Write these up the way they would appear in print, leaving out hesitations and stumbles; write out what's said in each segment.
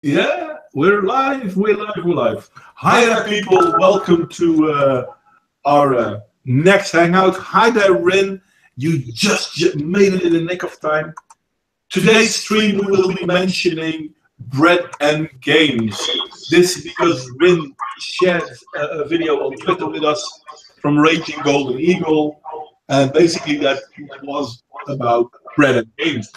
Yeah, we're live, we're live, we're live. Hi there, people. Welcome to our next hangout. Hi there, Rin. You just made it in the nick of time. Today's stream, we will be mentioning bread and games. This because Rin shared a video on Twitter with us from Raging Golden Eagle, and basically that was about bread and games.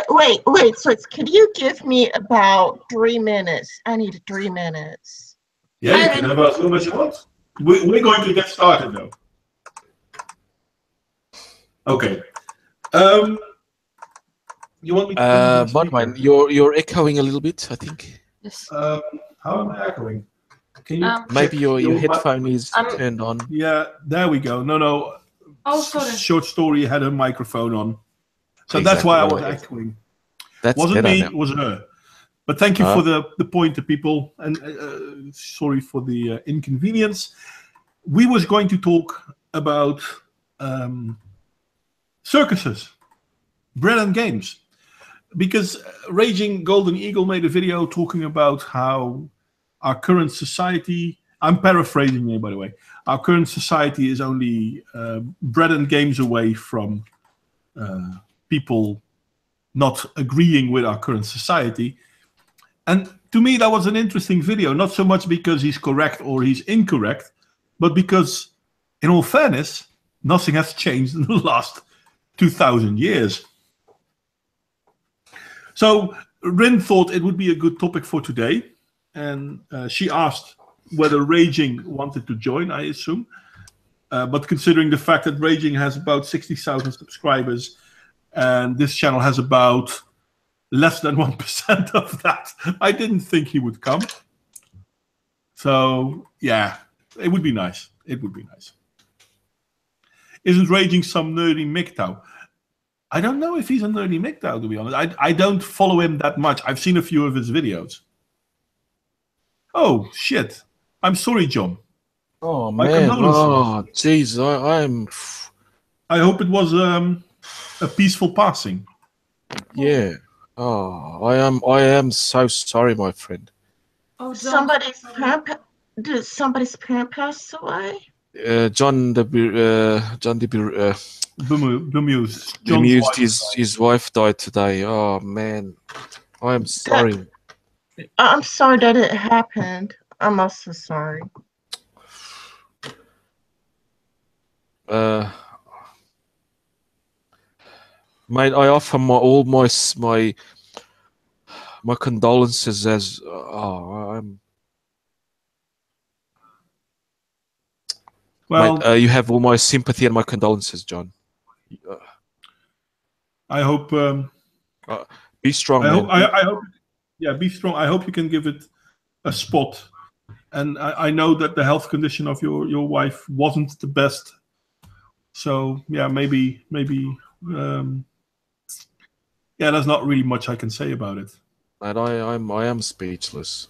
Wait. So could you give me about 3 minutes? I need 3 minutes. Yeah, you can have as long as you want. We're going to get started though. Okay. You want me to? Modwain, you're echoing a little bit, I think. Yes. How am I echoing? Can you? Maybe your headphone is turned on. Yeah, there we go. No. Oh, sorry. Short story had her microphone on, so Exactly. that's why I was echoing. That's Wasn't better me, now. it was her. But thank you for the point, people, and sorry for the inconvenience. We was going to talk about circuses, bread and games, because Raging Golden Eagle made a video talking about how our current society, I'm paraphrasing here by the way, our current society is only bread and games away from people not agreeing with our current society. And to me, that was an interesting video, not so much because he's correct or he's incorrect, but because, in all fairness, nothing has changed in the last 2,000 years. So Rin thought it would be a good topic for today, and she asked whether Raging wanted to join, I assume. But considering the fact that Raging has about 60,000 subscribers, and this channel has about less than 1% of that, I didn't think he would come. So, yeah, it would be nice. It would be nice. Isn't Raging some nerdy MGTOW? I don't know if he's a nerdy MGTOW, to be honest. I don't follow him that much. I've seen a few of his videos. Oh, shit. I'm sorry, John. Oh, My man. condolences. Oh, jeez. I hope it was a peaceful passing. Yeah. Oh, I am so sorry, my friend. Oh, Did somebody's parent pass away? John Bemused. Bemused, his wife died today. Oh, man. I am sorry. I'm sorry that it happened. I'm also sorry. Mate, I offer all my condolences as I'm. Well, mate, you have all my sympathy and my condolences, John. I hope. Be strong, I man. hope. Yeah, be strong. I hope you can give it a spot. And I know that the health condition of your wife wasn't the best. So yeah, maybe. Yeah, there's not really much I can say about it. And I am speechless.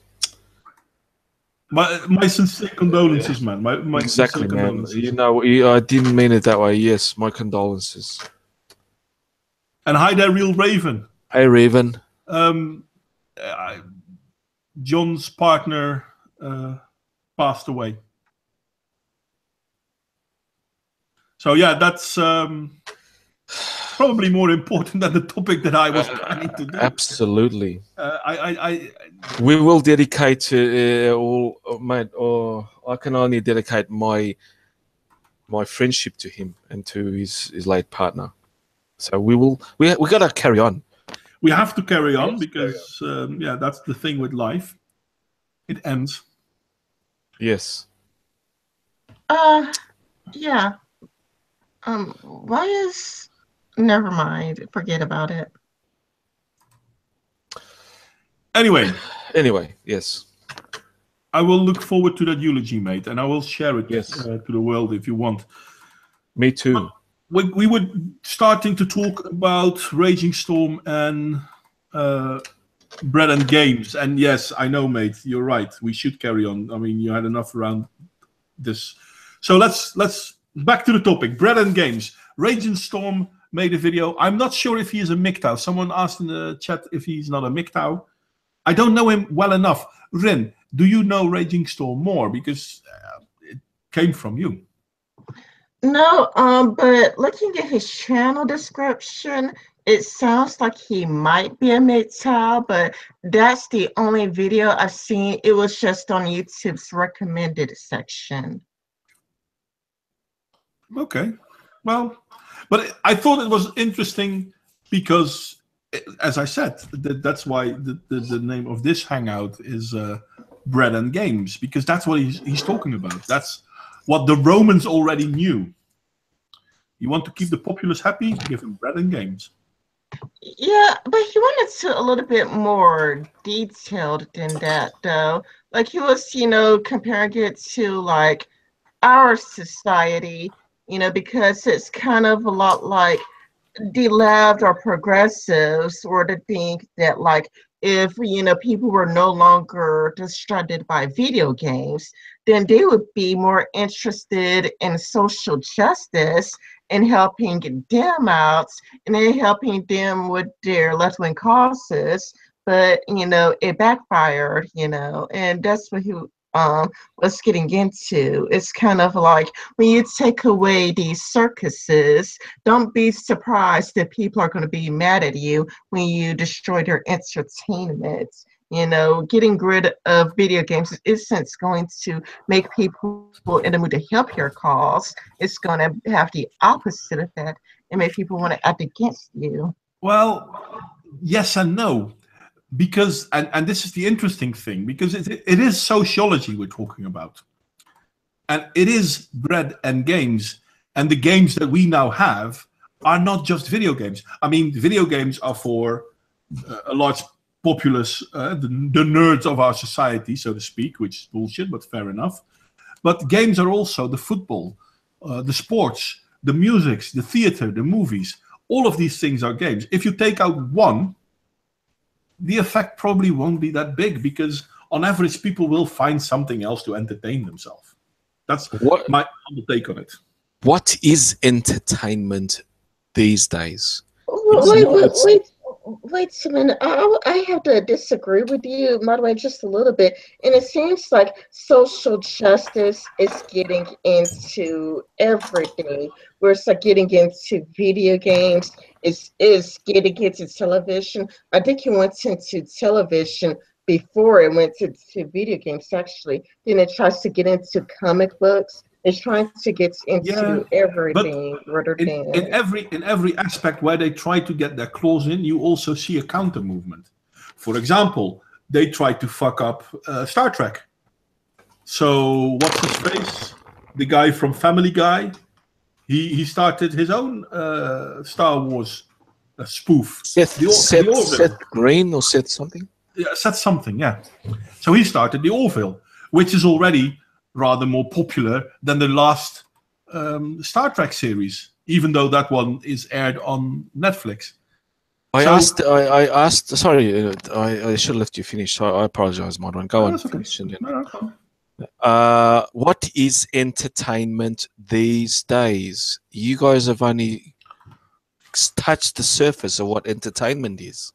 My sincere condolences, man. My Exactly, sincere man. condolences. You know, I didn't mean it that way. Yes, my condolences. And hi there, Real Raven. Hey, Raven. John's partner passed away. So yeah, that's probably more important than the topic that I was planning to do. Absolutely. I We will dedicate all, mate. Or I can only dedicate my friendship to him and to his late partner. So we gotta carry on. We have to carry on because yeah, that's the thing with life. It ends. Yes. Yeah. Why is... Never mind. Forget about it. Anyway, yes. I will look forward to that eulogy, mate, and I will share it Yes. to the world if you want. Me too. We were starting to talk about Raging Storm and bread and games, and yes, I know, mate, you're right. We should carry on. I mean, you had enough around this. So let's back to the topic. Bread and games. Raging Storm made a video. I'm not sure if he is a MGTOW. Someone asked in the chat if he's not a MGTOW. I don't know him well enough. Rin, do you know Raging Storm more? Because it came from you. No, but looking at his channel description, it sounds like he might be a MGTOW, but that's the only video I've seen. It was just on YouTube's recommended section. Okay. Well, but I thought it was interesting because, as I said, that's why the name of this hangout is Bread and Games, because that's what he's talking about. That's what the Romans already knew. You want to keep the populace happy, give them bread and games. Yeah, but he wanted to a little bit more detailed than that, though. Like he was, comparing it to like our society, because it's kind of a lot like the left or progressives were to think that like if people were no longer distracted by video games, then they would be more interested in social justice and helping them out and then helping them with their left-wing causes. But it backfired, and that's what he was getting into. It's kind of like when you take away these circuses, don't be surprised that people are going to be mad at you when you destroy their entertainment. Getting rid of video games isn't going to make people in the mood to help your cause. It's going to have the opposite effect and make people want to act against you. Well, yes and no. Because, and this is the interesting thing, because it is sociology we're talking about. And it is bread and games. And the games that we now have are not just video games. I mean, video games are for a large populace, the nerds of our society, so to speak, which is bullshit, but fair enough. But games are also the football, the sports, the music, the theater, the movies. All of these things are games. If you take out one, the effect probably won't be that big, because on average people will find something else to entertain themselves. That's my take on it. What is entertainment these days? Wait a minute. I have to disagree with you, Modwain, just a little bit. And it seems like social justice is getting into everything. Where it's like getting into video games, is getting into television. I think it went into television before it went to video games, actually. Then it tries to get into comic books. It's trying to get into everything rather than in every aspect where they try to get their claws in, you also see a counter movement. For example, they try to fuck up Star Trek. So what's his face? The guy from Family Guy. He started his own Star Wars spoof. Seth Green or Seth something? Yeah, Seth something, yeah. So he started the Orville, which is already rather more popular than the last Star Trek series, even though that one is aired on Netflix. I asked. Sorry, I should have left you finish. So I apologize, Modwain. Go on. Okay. What is entertainment these days? You guys have only touched the surface of what entertainment is.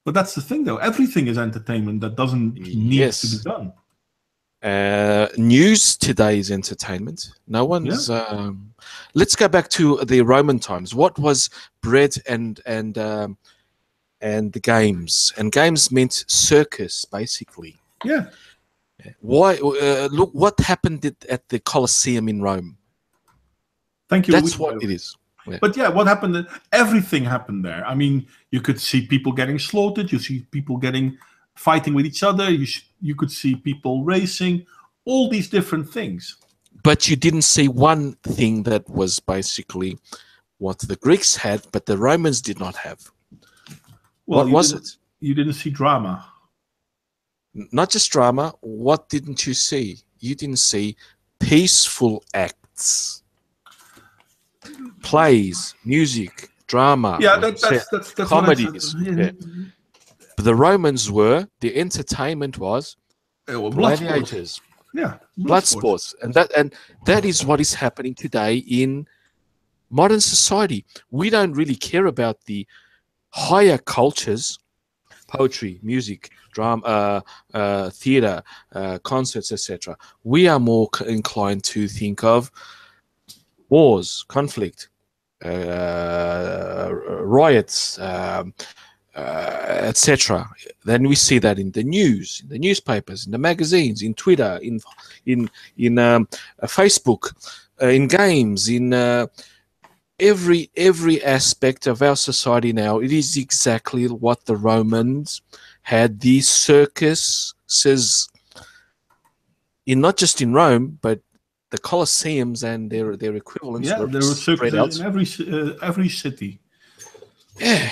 But that's the thing, though. Everything is entertainment that doesn't need to be done. News today is entertainment. No one's. Yeah. Let's go back to the Roman times. What was bread and the games? And games meant circus, basically. Yeah. Why? Look what happened at the Colosseum in Rome. Thank you. That's what it is. Yeah. But yeah, what happened? Everything happened there. I mean, you could see people getting slaughtered. You see people fighting with each other. You could see people racing. All these different things. But you didn't see one thing that was basically what the Greeks had, but the Romans did not have. Well, what was it? You didn't see drama. Not just drama. What didn't you see? You didn't see peaceful acts. Plays, music, drama, yeah, that's comedies. Yeah. But the Romans the entertainment was gladiators, blood sports, and that is what is happening today in modern society. We don't really care about the higher cultures, poetry, music, drama, theater, concerts, etc. We are more inclined to think of wars, conflict, riots, etc. Then we see that in the news, in the newspapers, in the magazines, in Twitter, in Facebook, in games, in every aspect of our society now. It is exactly what the Romans had. These circuses, in not just in Rome, but the Colosseums and their equivalents Yeah, were there were spread out. circuses in every city. Yeah.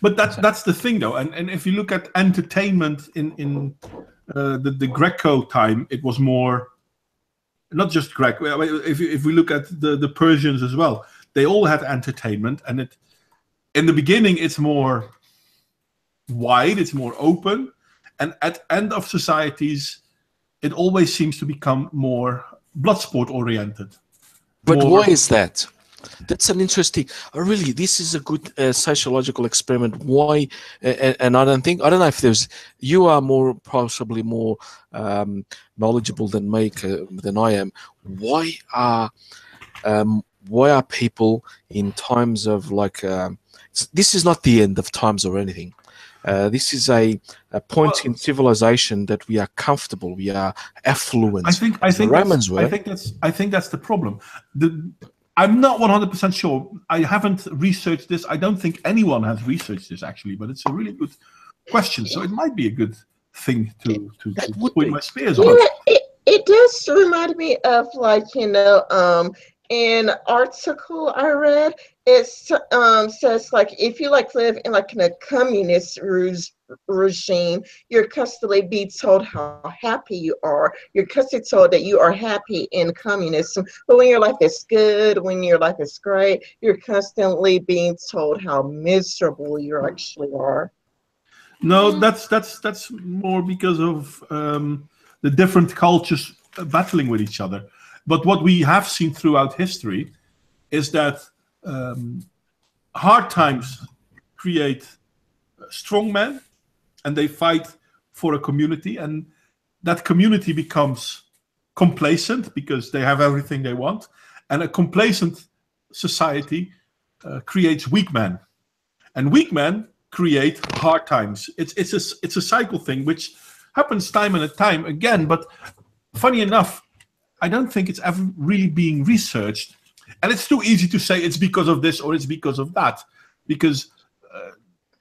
But that's the thing, though, and if you look at entertainment in the Greco time, it was more, not just Greek. If we look at the Persians as well, they all had entertainment, and it in the beginning it's more wide, it's more open, and at end of societies, it always seems to become more bloodsport oriented. But More- why is that? That's an interesting. Really, this is a good sociological experiment. Why? And I don't know if there's. You are possibly more knowledgeable than than I am. Why are people in times of like? This is not the end of times or anything. This is a point in civilization that we are comfortable, we are affluent. I think the Romans were. I think that's the problem. I'm not 100% sure. I haven't researched this. I don't think anyone has researched this actually, but it's a really good question. So it might be a good thing to point my spears on. It does remind me of, like, an article I read. It says, like, if you like live in like in a communist regime, you're constantly be told how happy you are. You're constantly told that you are happy in communism. But when your life is good, when your life is great, you're constantly being told how miserable you actually are. No, that's more because of the different cultures battling with each other. But what we have seen throughout history is that hard times create strong men, and they fight for a community, and that community becomes complacent because they have everything they want, and a complacent society creates weak men, and weak men create hard times. It's a cycle thing which happens time and time again. But funny enough, I don't think it's ever really being researched, and it's too easy to say it's because of this or it's because of that, because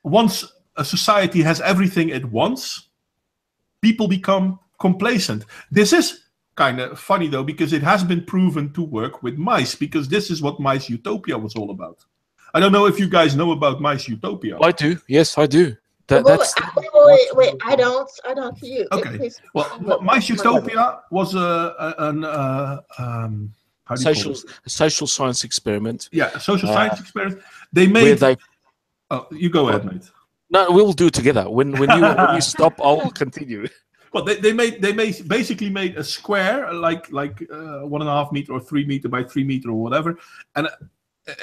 once a society has everything it wants, people become complacent. This is kind of funny though, because it has been proven to work with mice, because this is what Mice Utopia was all about. I don't know if you guys know about Mice Utopia. I do. Yes, I do. Wait, I don't. You. Okay. Please. Well, Mice Utopia was how do you call it? A social science experiment. Yeah, a social science experiment. They made. Where Oh, you go ahead, mate. No, we'll do it together. When you stop, I'll continue. Well, they basically made a square like 1.5 meter or 3 meter by 3 meter or whatever, and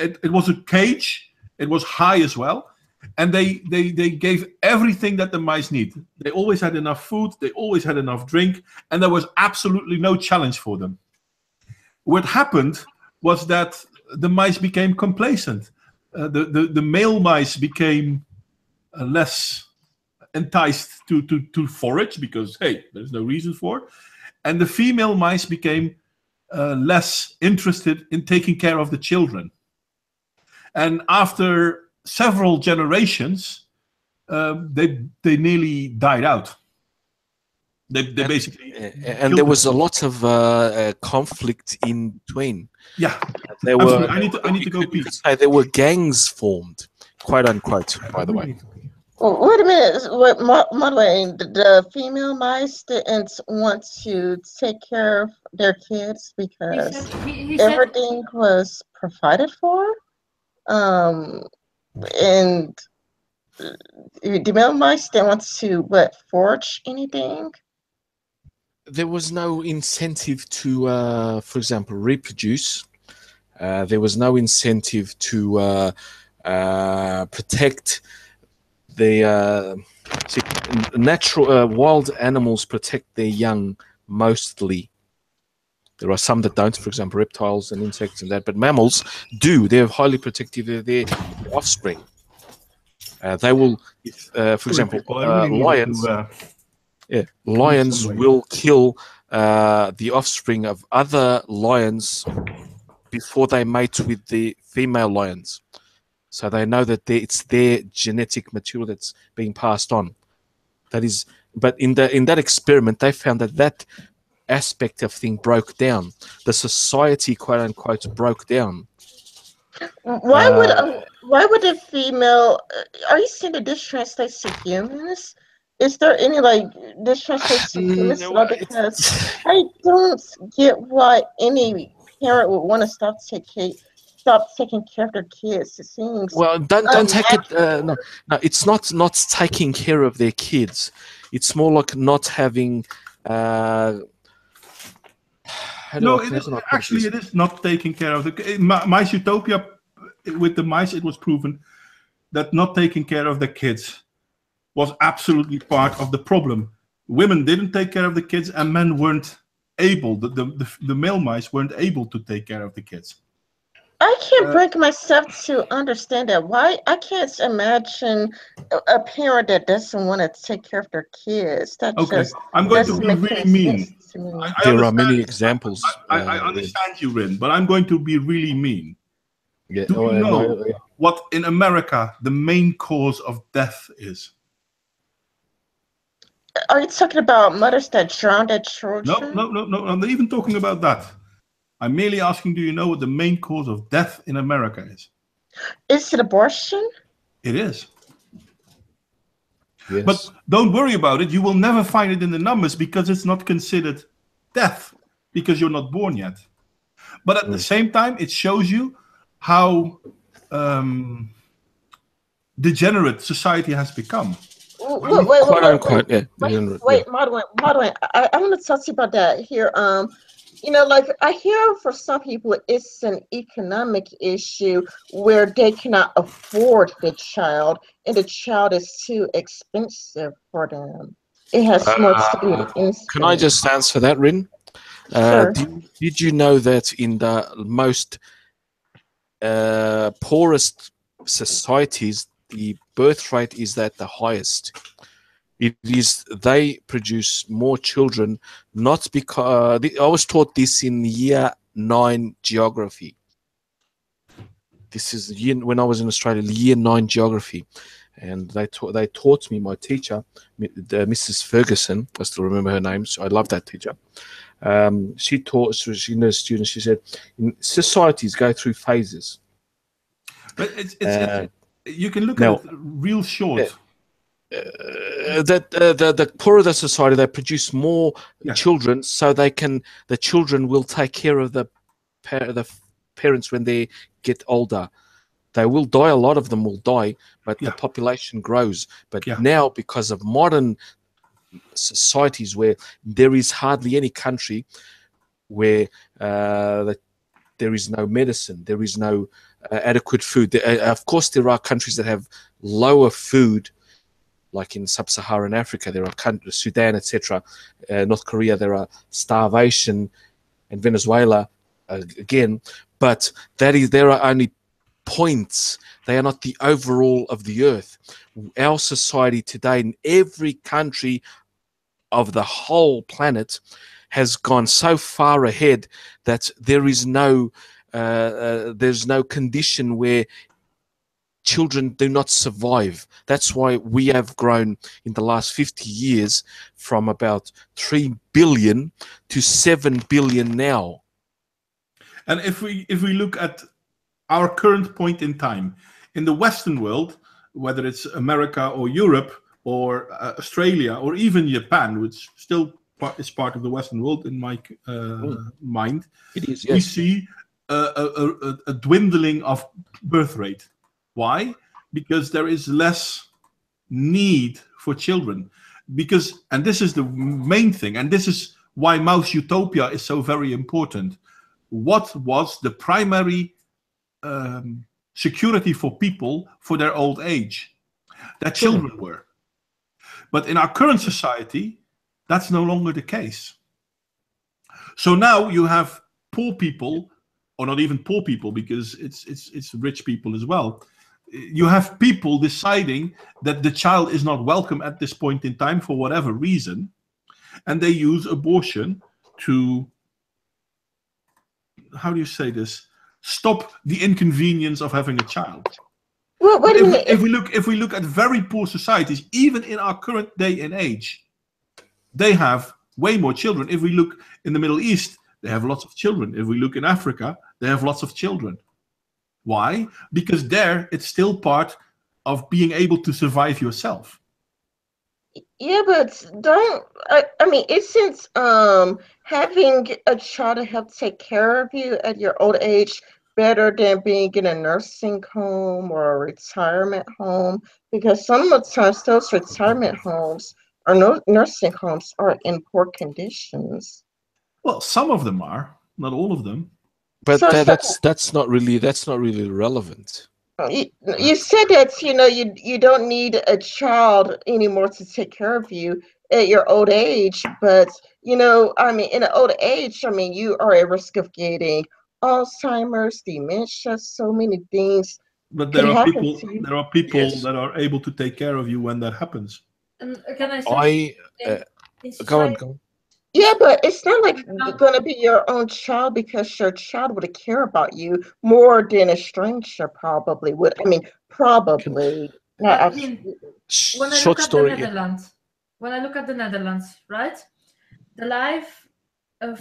it was a cage. It was high as well, and they gave everything that the mice need. They always had enough food. They always had enough drink, and there was absolutely no challenge for them. What happened was that the mice became complacent. The male mice became less enticed to forage because, hey, there's no reason for it. And the female mice became less interested in taking care of the children. And after several generations, they nearly died out. They basically and there was a lot of conflict in between. Yeah, there were. I need to go pee. There were gangs formed, quote unquote. By the way. Well, wait a minute. What, Modwain, the female mice didn't want to take care of their kids because everything was provided for. And the male mice didn't want to forage anything. There was no incentive to, for example, reproduce. There was no incentive to protect the See, natural wild animals protect their young mostly. There are some that don't, for example, reptiles and insects and that, but mammals do. They're highly protective of their offspring. They will, for example, people, I really needed lions. to lose Lions some weight. will kill the offspring of other lions before they mate with the female lions. So they know that it's their genetic material that's being passed on. That is, but in that experiment, they found that aspect of thing broke down. The society, quote unquote, broke down. Why would a female? Are you saying that this translates to humans? Is there any like this translates to humans? No, No, because I don't get why any parent would want to stop taking care of their kids. It seems well, don't take it. unnatural. No, it's not taking care of their kids. It's more like not having. No, it is actually it is not taking care of the mice utopia. With the mice, it was proven that not taking care of the kids was absolutely part of the problem. Women didn't take care of the kids, and men weren't able. The male mice weren't able to take care of the kids. I can't bring myself to understand that. Why? I can't imagine a parent that doesn't want to take care of their kids. That Okay, just I'm going to doesn't be make really any mean. sense to me. There are many examples. I understand you, Rin, but I'm going to be really mean. Yeah, Do you know what in America the main cause of death is? Are you talking about mothers that drown their children? No. I'm not even talking about that. I'm merely asking, do you know what the main cause of death in America is? Is it abortion? It is. Yes. But don't worry about it. You will never find it in the numbers because it's not considered death because you're not born yet. But at the same time, it shows you how degenerate society has become. Wait, Modwain, I want to talk to you about that here. Like I hear for some people it's an economic issue where they cannot afford the child and the child is too expensive for them. It has more to do with instinct. Can I just answer that, Rin? Sure. Did you know that in the most poorest societies, the birth rate is at the highest? It is they produce more children, not because I was taught this in year 9 geography. This is when I was in Australia, year 9 geography, and they taught me, my teacher, Mrs. Ferguson. I still remember her name, so I love that teacher. She taught, so she knows students. She said, societies go through phases. But you can look at it real short. The poorer the society, they produce more children, so the children will take care of the parents when they get older. They will die. A lot of them will die, but the population grows. But now, because of modern societies where there is hardly any country where there is no medicine, there is no adequate food. Of course, there are countries that have lower food, like in sub-Saharan Africa, there are countries, Sudan, etc., North Korea, there are starvation, and Venezuela again. But there are only points. They are not the overall of the earth. Our society today, in every country of the whole planet, has gone so far ahead that there is there's no condition where children do not survive. That's why we have grown in the last 50 years from about 3 billion to 7 billion now. And if we look at our current point in time in the Western world, whether it's America or Europe or Australia or even Japan, which still is part of the Western world in my mind, it is. We see a dwindling of birth rate. Why? Because there is less need for children. And this is the main thing, and this is why Mouse Utopia is so very important. What was the primary security for people for their old age? Their children were. But in our current society, that's no longer the case. So now you have poor people, or not even poor people, because it's rich people as well. You have people deciding that the child is not welcome at this point in time for whatever reason, and they use abortion to, how do you say this, stop the inconvenience of having a child. Well, wait a minute. If we look at very poor societies, even in our current day and age, they have way more children. If we look in the Middle East, they have lots of children. If we look in Africa, they have lots of children. Why? Because there it's still part of being able to survive yourself. Yeah, but I mean, isn't having a child to help take care of you at your old age better than being in a nursing home or a retirement home? Because some of the times those retirement homes or nursing homes are in poor conditions. Well, some of them are, not all of them. But So- that's not really relevant. You said that you don't need a child anymore to take care of you at your old age, but I mean, in an old age, I mean, you are at risk of getting Alzheimer's, dementia, so many things. But Could there are happen people. to you. There are people Yes. that are able to take care of you when that happens. And can I say in Go on, society- go on. Yeah, but it's not like going to be your own child, because your child would care about you more than a stranger probably would. I mean, probably. Not I mean, absolutely. when I Short look at story. the Netherlands, right, the life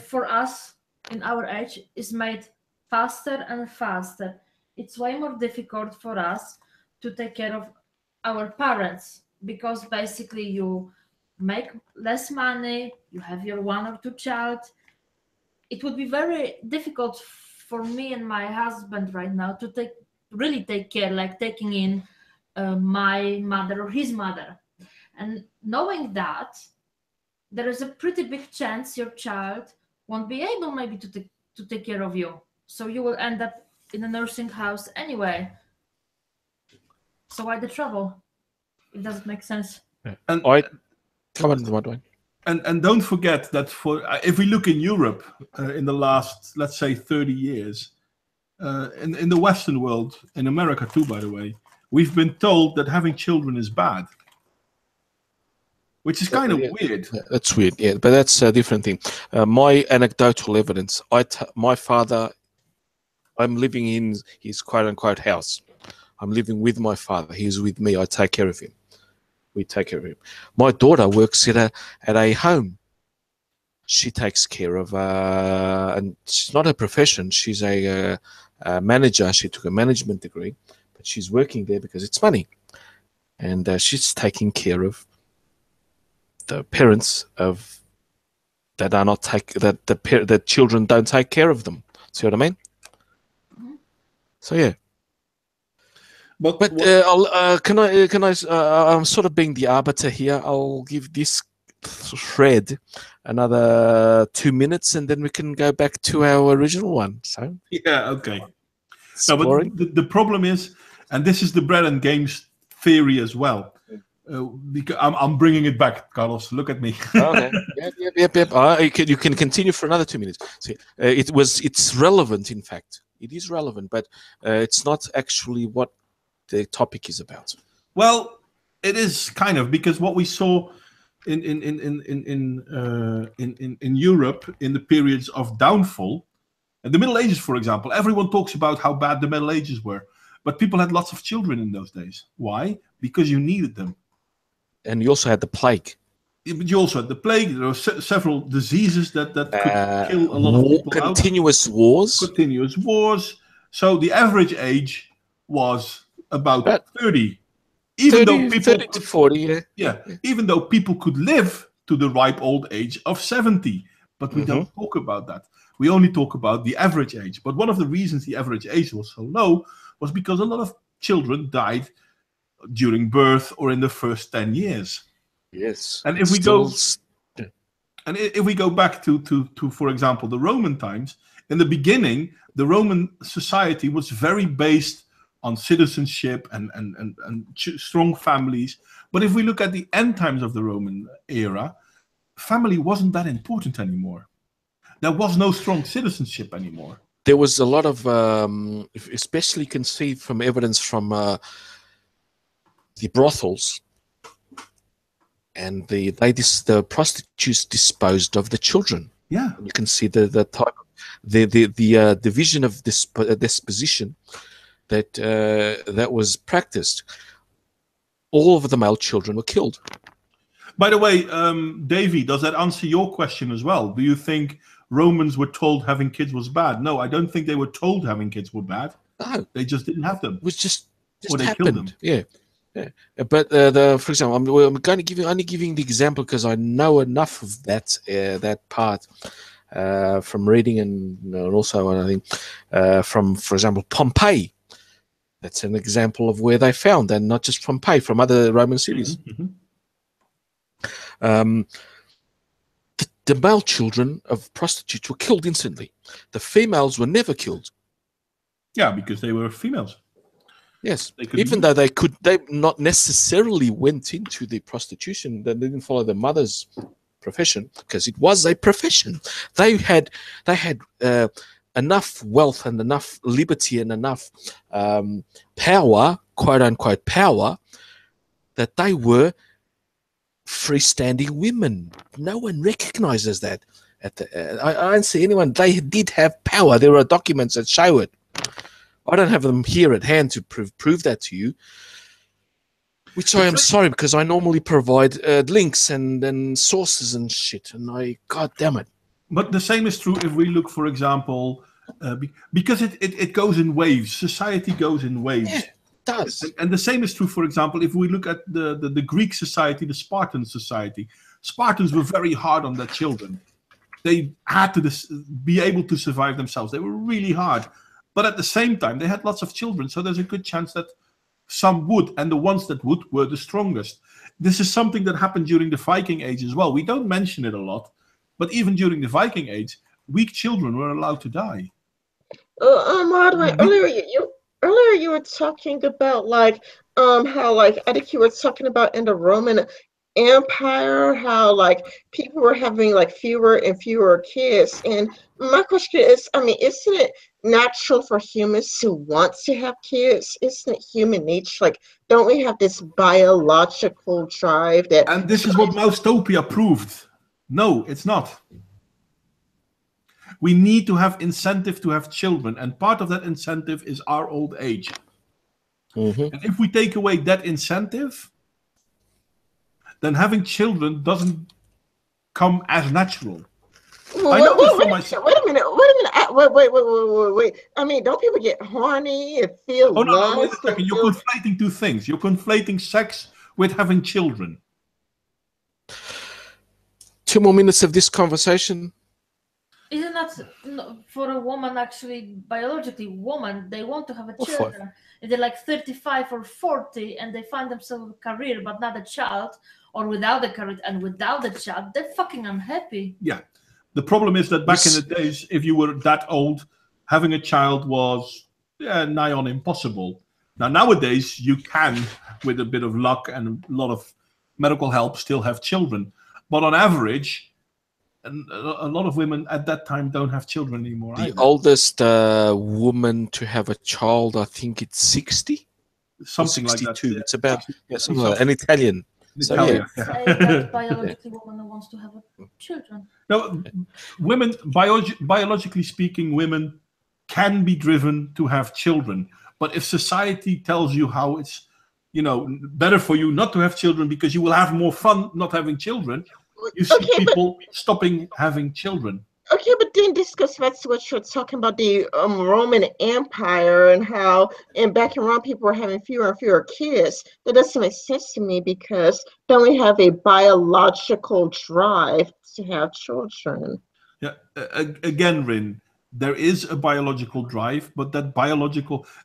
for us in our age is made faster and faster. It's way more difficult for us to take care of our parents, because basically you make less money, you have your one or two child. It would be very difficult for me and my husband right now to really take care, like taking in my mother or his mother. And knowing that, there is a pretty big chance your child won't be able maybe to take care of you. So you will end up in a nursing house anyway. So why the trouble? It doesn't make sense. And Come on, Modwain. and don't forget that if we look in Europe in the last, let's say, 30 years, in the Western world, in America too, by the way, we've been told that having children is bad, which is kind of weird. Yeah, that's weird, yeah, but that's a different thing. My anecdotal evidence: my father, I'm living in his quote-unquote house. I'm living with my father. He's with me. I take care of him. We take care of him. My daughter works at a home. She takes care of, and she's not a profession. She's a manager. She took a management degree, but she's working there because it's money, and she's taking care of the parents of that are not the children don't take care of them. See what I mean? Mhm. So yeah. But I'm sort of being the arbiter here. I'll give this thread another 2 minutes, and then we can go back to our original one. So yeah, okay. it's No, but boring. the problem is, and this is the bread and games theory as well. Because I'm bringing it back, Carlos. Look at me. Okay. Yep. You can continue for another 2 minutes. See, it's relevant. In fact, it is relevant, but it's not actually what the topic is about. Well, it is kind of, because what we saw in Europe in the periods of downfall, and the Middle Ages, for example, everyone talks about how bad the Middle Ages were, but people had lots of children in those days. Why? Because you needed them. And you also had the plague. But you also had the plague. There were several diseases that could kill a lot of people out. Continuous wars. Continuous wars. So the average age was about 30. Even 30, though people 30 to 40, yeah. even though people could live to the ripe old age of 70. But we don't talk about that. We only talk about the average age. But one of the reasons the average age was so low was because a lot of children died during birth or in the first 10 years. Yes. And if we go back to for example, the Roman times, in the beginning, the Roman society was very based on citizenship and strong families, But if we look at the end times of the Roman era, family wasn't that important anymore. There was no strong citizenship anymore. There was a lot of, especially you can see from evidence from the brothels, and the prostitutes disposed of the children. Yeah, You can see the type, the division of this disposition that was practiced. All of the male children were killed. by the way, Davey, does that answer your question as well? Do you think Romans were told having kids was bad? No, I don't think they were told having kids were bad. No, They just didn't have them. it was just Or they killed them. happened. Yeah. But for example, I'm going to only giving the example because I know enough of that part from reading and also I think from, for example, Pompeii. That's an example of where they found, and not just Pompeii, from other Roman cities. Mm-hmm. The male children of prostitutes were killed instantly. The females were never killed. Yeah, because they were females. Yes, They could even be. though they not necessarily went into the prostitution. They didn't follow their mother's profession because it was a profession. They had enough wealth and enough liberty and enough power, quote unquote power, that they were freestanding women. No one recognizes that. I don't see anyone. They did have power. There are documents that show it. I don't have them here at hand to prove that to you, which I am sorry, because I normally provide links and sources and shit, and god damn it. But the same is true if we look, for example, because it goes in waves. Society goes in waves. Yeah, it does. And the same is true, for example, if we look at the Greek society, the Spartan society. Spartans were very hard on their children. They had to be able to survive themselves. They were really hard. But at the same time, they had lots of children. So there's a good chance that some would, and the ones that would were the strongest. This is something that happened during the Viking Age as well. We don't mention it a lot, but even during the Viking Age, weak children were allowed to die. Modwain, earlier you were talking about how I think you were talking about in the Roman Empire how people were having fewer and fewer kids. And my question is, isn't it natural for humans to want to have kids? Isn't it human nature? Don't we have this biological drive that? And this is what Moustopia proved. No, it's not. We need to have incentive to have children, and part of that incentive is our old age. Mm-hmm. And if we take away that incentive, then having children doesn't come as natural. I know this for myself. Wait a minute. Wait. Don't people get horny and feel Oh, no, wait a lust? second. You're conflating two things. You're conflating sex with having children. 2 more minutes of this conversation. Isn't that for a woman actually biologically woman? They want to have a Or children. If they're 35 or 40 and they find themselves a career but not a child, or without a career and without a child, they're fucking unhappy. Yeah. The problem is that back in the days, if you were that old, having a child was nigh on impossible. Now, nowadays, you can, with a bit of luck and a lot of medical help, still have children. But on average, a lot of women at that time don't have children anymore. The either. oldest woman to have a child, I think it's 60? Something like 62. that. It's about something like an Italian. So, Italian, Say that biologically woman who wants to have children. No, women, biologically speaking, women can be driven to have children. But if society tells you how it's, better for you not to have children because you will have more fun not having children, you see people stopping having children. Okay, but then this goes back to what you're talking about, the Roman Empire and how back in Rome people were having fewer and fewer kids. That doesn't make sense to me because don't we have a biological drive to have children? Yeah. Again, Rin, there is a biological drive, but that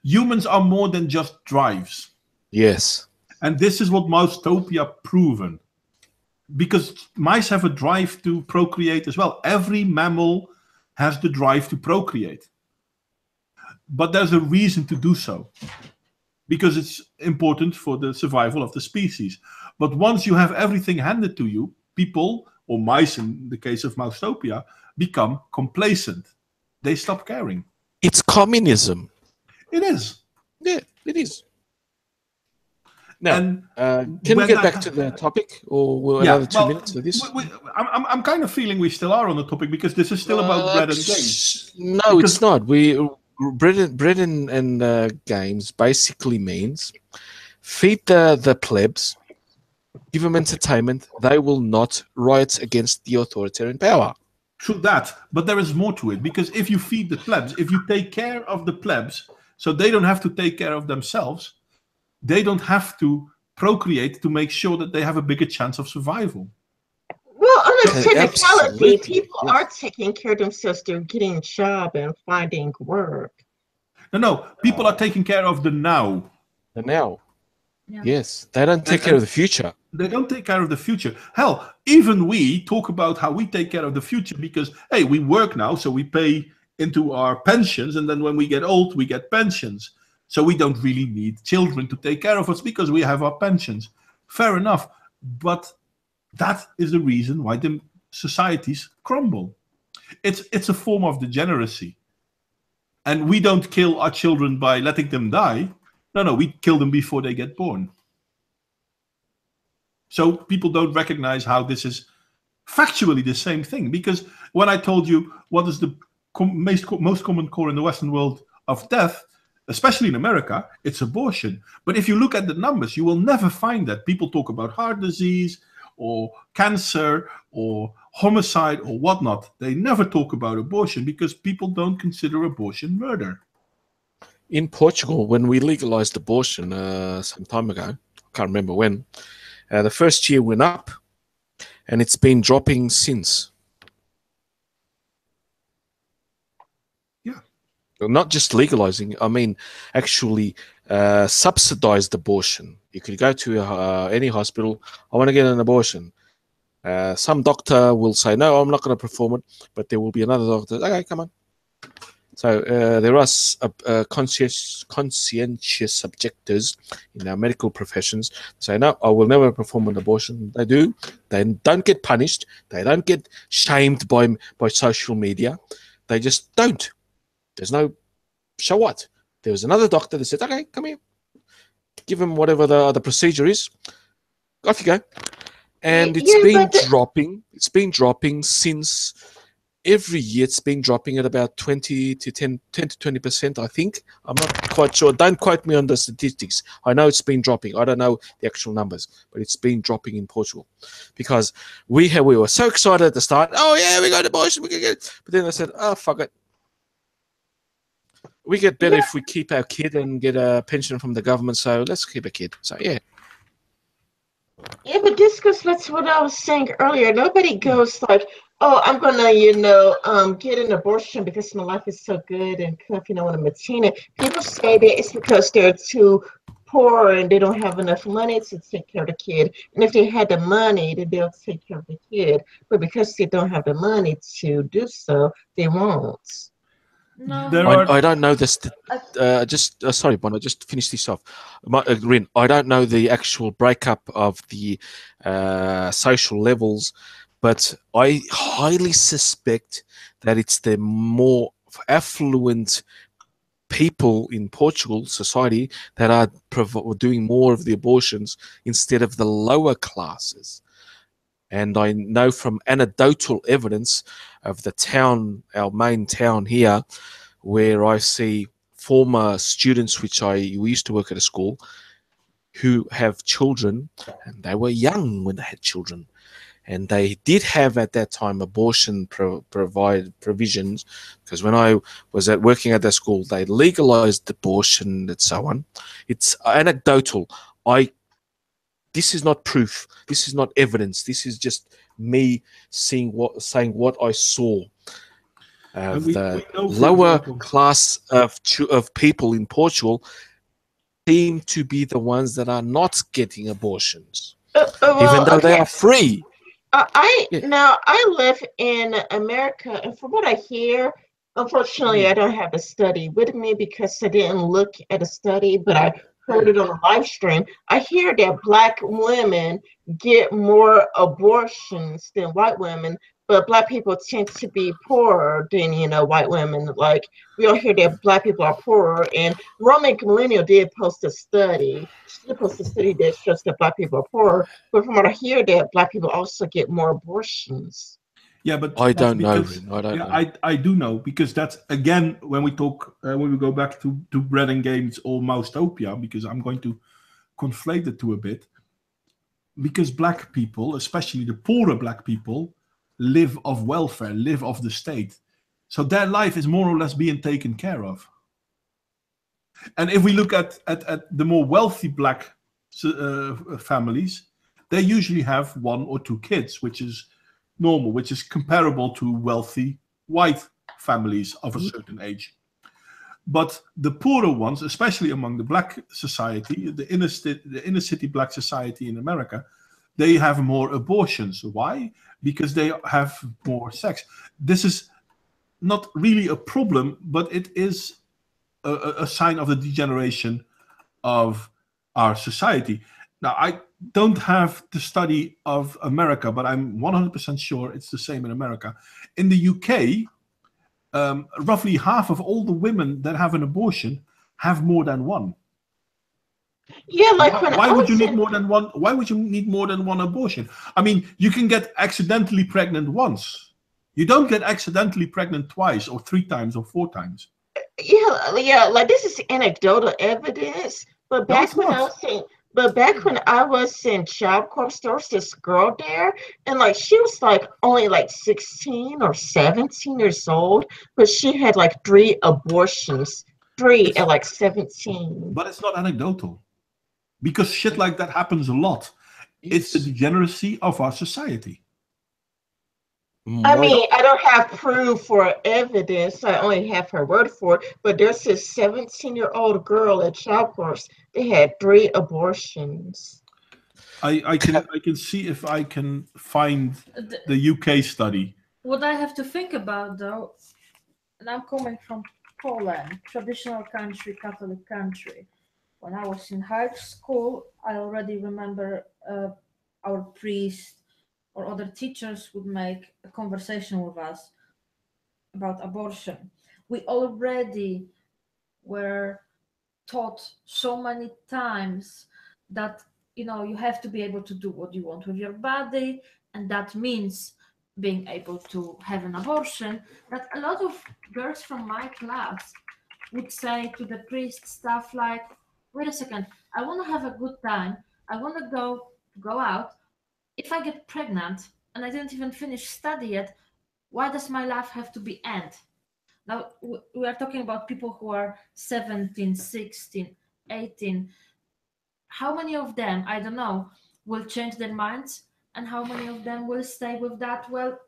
humans are more than just drives. yes. And this is what Moustopia proven. Because mice have a drive to procreate as well. Every mammal has the drive to procreate. But there's a reason to do so. Because it's important for the survival of the species. But once you have everything handed to you, people, or mice in the case of Mousotopia, become complacent. They stop caring. It's communism. It is. Yeah, it is. Now, And can we when get that back to the topic, or yeah, another 2 minutes of this? I'm kind of feeling we still are on the topic because this is still about bread and games. No, Because- it's not. Bread and games basically means feed the plebs, give them entertainment. They will not riot against the authoritarian power. True that, but there is more to it, because if you feed the plebs, if you take care of the plebs, so they don't have to take care of themselves, they don't have to procreate to make sure that they have a bigger chance of survival. Well, on a Okay, technicality, absolutely, people yes. are taking care of themselves. They're getting a job and finding work. No, people are taking care of the now. And now, Yeah. yes, they don't take care of the future. They don't take care of the future. Hell, even we talk about how we take care of the future because, hey, we work now, so we pay into our pensions, and then when we get old, we get pensions. So we don't really need children to take care of us because we have our pensions. Fair enough. But that is the reason why the societies crumble. It's a form of degeneracy. And we don't kill our children by letting them die. No, we kill them before they get born. So people don't recognize how this is factually the same thing. Because when I told you what is the most common cause in the Western world of death, especially in America, it's abortion. But if you look at the numbers, you will never find that. People talk about heart disease or cancer or homicide or whatnot. They never talk about abortion because people don't consider abortion murder. In Portugal, when we legalized abortion some time ago, I can't remember when, the first year went up, and it's been dropping since. Yeah. Not just legalizing, I mean actually subsidized abortion. You could go to any hospital, I want to get an abortion. Some doctor will say, no, I'm not going to perform it, but there will be another doctor, okay, come on. So there are conscientious objectors in our medical professions say, no, I will never perform an abortion. They do. They don't get punished. They don't get shamed by social media. They just don't. There's no, so what? There was another doctor that said, okay, come here. Give him whatever the procedure is. Off you go. And it's been dropping. It's been dropping since... Every year it's been dropping at about 10 to 20%, I think. I'm not quite sure. Don't quote me on the statistics. I know it's been dropping. I don't know the actual numbers, but it's been dropping in Portugal because we were so excited at the start. Oh yeah, we got abortion, we can get it. But then I said, oh fuck it. We get better if we keep our kid and get a pension from the government. So let's keep a kid. So yeah. Yeah, but this goes back to what I was saying earlier. Nobody goes like, oh, I'm gonna, get an abortion because my life is so good and I want to maintain it. People say that it's because they're too poor and they don't have enough money to take care of the kid. And if they had the money, then they'll take care of the kid. But because they don't have the money to do so, they won't. No. I don't know this. Sorry, Bon, I just finished this off. Rin, I don't know the actual breakup of the social levels, but I highly suspect that it's the more affluent people in Portugal society that are doing more of the abortions instead of the lower classes. And I know from anecdotal evidence of the town, our main town here, where I see former students, we used to work at a school, who have children, and they were young when they had children. And they did have at that time abortion provisions, because when I was working at that school, they legalized abortion and so on. It's anecdotal. This is not proof. This is not evidence. This is just me saying what I saw. The lower class of people in Portugal seem to be the ones that are not getting abortions, even though they are free. Now I live in America, and from what I hear, unfortunately, I don't have a study with me because I didn't look at a study, but I heard it on a live stream. I hear that black women get more abortions than white women, but black people tend to be poorer than white women. Like we all hear that black people are poorer, and Roman Millennial did post a study. She did post a study that shows that black people are poorer, but from what I hear, that black people also get more abortions. Yeah, but I that's don't know. because I don't know. I do know, because that's again when we talk when we go back to bread and games or Moustopia, because I'm going to conflate the two a bit, because black people, especially the poorer black people, live off welfare, live off the state, so their life is more or less being taken care of. And if we look at the more wealthy black families, they usually have 1 or 2 kids, which is normal, which is comparable to wealthy white families of a certain age. But the poorer ones, especially among the black society, the inner city black society in America, they have more abortions. Why? Because they have more sex. This is not really a problem, but it is a sign of the degeneration of our society. Now, I don't have the study of America, but I'm 100% sure it's the same in America. In the UK, roughly half of all the women that have an abortion have more than one. Yeah, like Why would you need more than one? Why would you need more than one abortion? I mean, you can get accidentally pregnant once. You don't get accidentally pregnant twice or 3 times or 4 times. Yeah, like this is anecdotal evidence, but No, it's back when I not. was in Child Corps, there was this girl there, and like she was like only like 16 or 17 years old, but she had like 3 abortions, 3 at like 17. But it's not anecdotal, because shit like that happens a lot. It's the degeneracy of our society. I mean, I don't have proof or evidence. I only have her word for it. But there's this 17-year-old girl at Child Corps. They had 3 abortions. I can see if I can find the UK study. What I have to think about, though, and I'm coming from Poland, traditional country, Catholic country. When I was in high school, I already remember our priest or other teachers would make a conversation with us about abortion. We already were taught so many times that you have to be able to do what you want with your body, and that means being able to have an abortion, that a lot of girls from my class would say to the priest stuff like, wait a second, I want to have a good time, I want to go out. If I get pregnant and I didn't even finish study yet, why does my life have to be end? Now, we are talking about people who are 17, 16, 18. How many of them, I don't know, will change their minds? And how many of them will stay with that, well,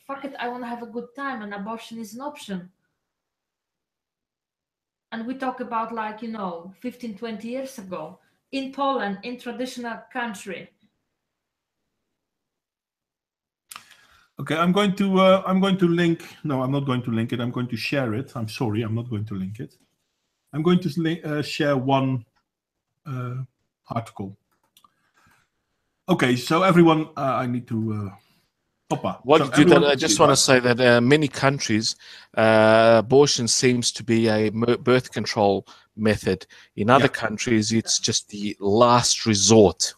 fuck it, I want to have a good time and abortion is an option? And we talk about 15, 20 years ago in Poland, in traditional country. Okay, I'm going to link. No, I'm not going to link it. I'm going to share it. I'm sorry, I'm not going to link it. I'm going to share one article. Okay, so everyone, I need to. While you do that, I just want to say that many countries, abortion seems to be a birth control method. In other countries, it's just the last resort.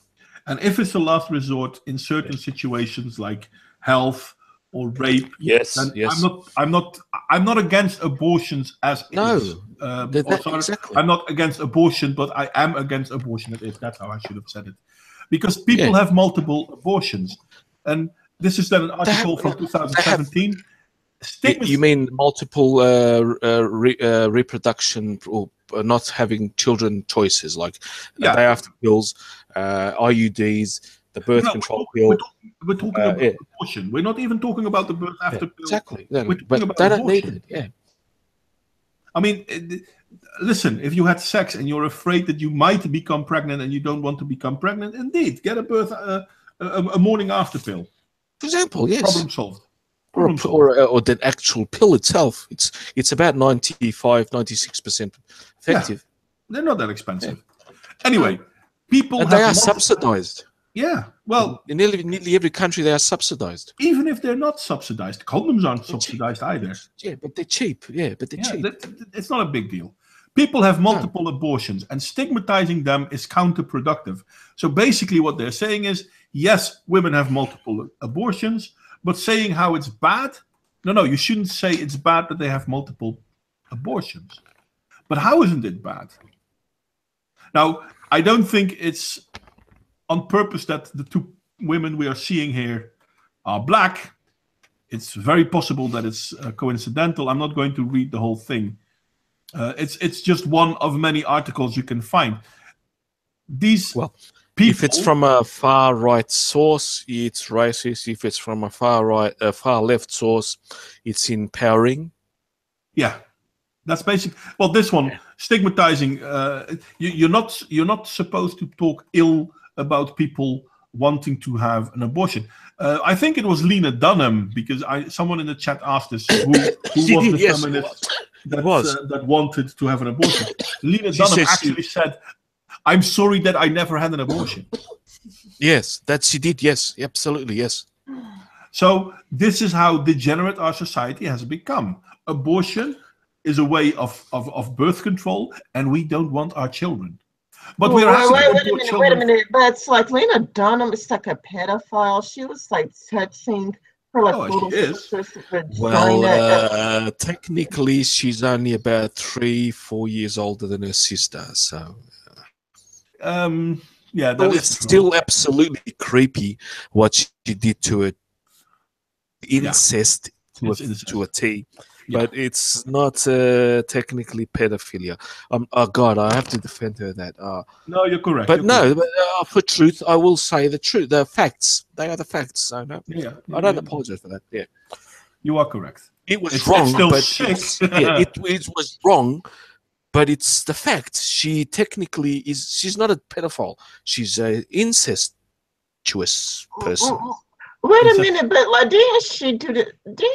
And if it's a last resort in certain situations like health or rape, then I'm not against abortions as is. Exactly. I'm not against abortion, but I am against abortion as is. That's how I should have said it, because people have multiple abortions, and this is then an article from 2017. You mean multiple reproduction or not having children choices, like day after pills, IUDs, the birth control pill. We're talking about abortion. We're not even talking about the birth after pill. Exactly. We're talking but about they don't abortion. need it. Yeah. I mean, listen, if you had sex and you're afraid that you might become pregnant and you don't want to become pregnant, indeed, get a birth a morning after pill. For example, yes. Problem solved. Or the actual pill itself. It's about 95, 96% effective. Yeah. They're not that expensive. Anyway, people And have they are multiple- subsidized. Yeah, well, In nearly every country, they are subsidized. even if they're not subsidized, condoms aren't subsidized either. Yeah, but they're cheap. Yeah, but they're Yeah, cheap. it's not a big deal. People have multiple abortions, and stigmatizing them is counterproductive. So basically, what they're saying is, yes, women have multiple abortions, but saying how it's bad, no, you shouldn't say it's bad that they have multiple abortions. But how isn't it bad? Now, I don't think it's on purpose that the two women we are seeing here are black. It's very possible that it's coincidental. I'm not going to read the whole thing. It's just one of many articles you can find. These people, if it's from a far right source, it's racist. If it's from a far left source, it's empowering. Yeah, that's basic. Well, this one stigmatizing. You're not supposed to talk ill about people wanting to have an abortion. I think it was Lena Dunham, because someone in the chat asked us who was the feminist that wanted to have an abortion. Lena Dunham actually said, "I'm sorry that I never had an abortion." Yes, that she did. Yes, absolutely. Yes. So this is how degenerate our society has become. Abortion is a way of birth control, and we don't want our children. But we are wait a minute. But it's like Lena Dunham is like a pedophile. She was like touching her like little sister's vagina. Well, technically, she's only about 3-4 years older than her sister. So, yeah, it's still absolutely creepy what she did to it. Incest to a T. But it's not technically pedophilia. Oh God, I have to defend her that. No, you're correct. But for truth, I will say the truth. The facts. They are the facts. So no, I don't apologize for that. Yeah, you are correct. It was wrong, but it was wrong. But it's the fact. She technically is. She's not a pedophile. She's an incestuous person. Wait a minute, but like, didn't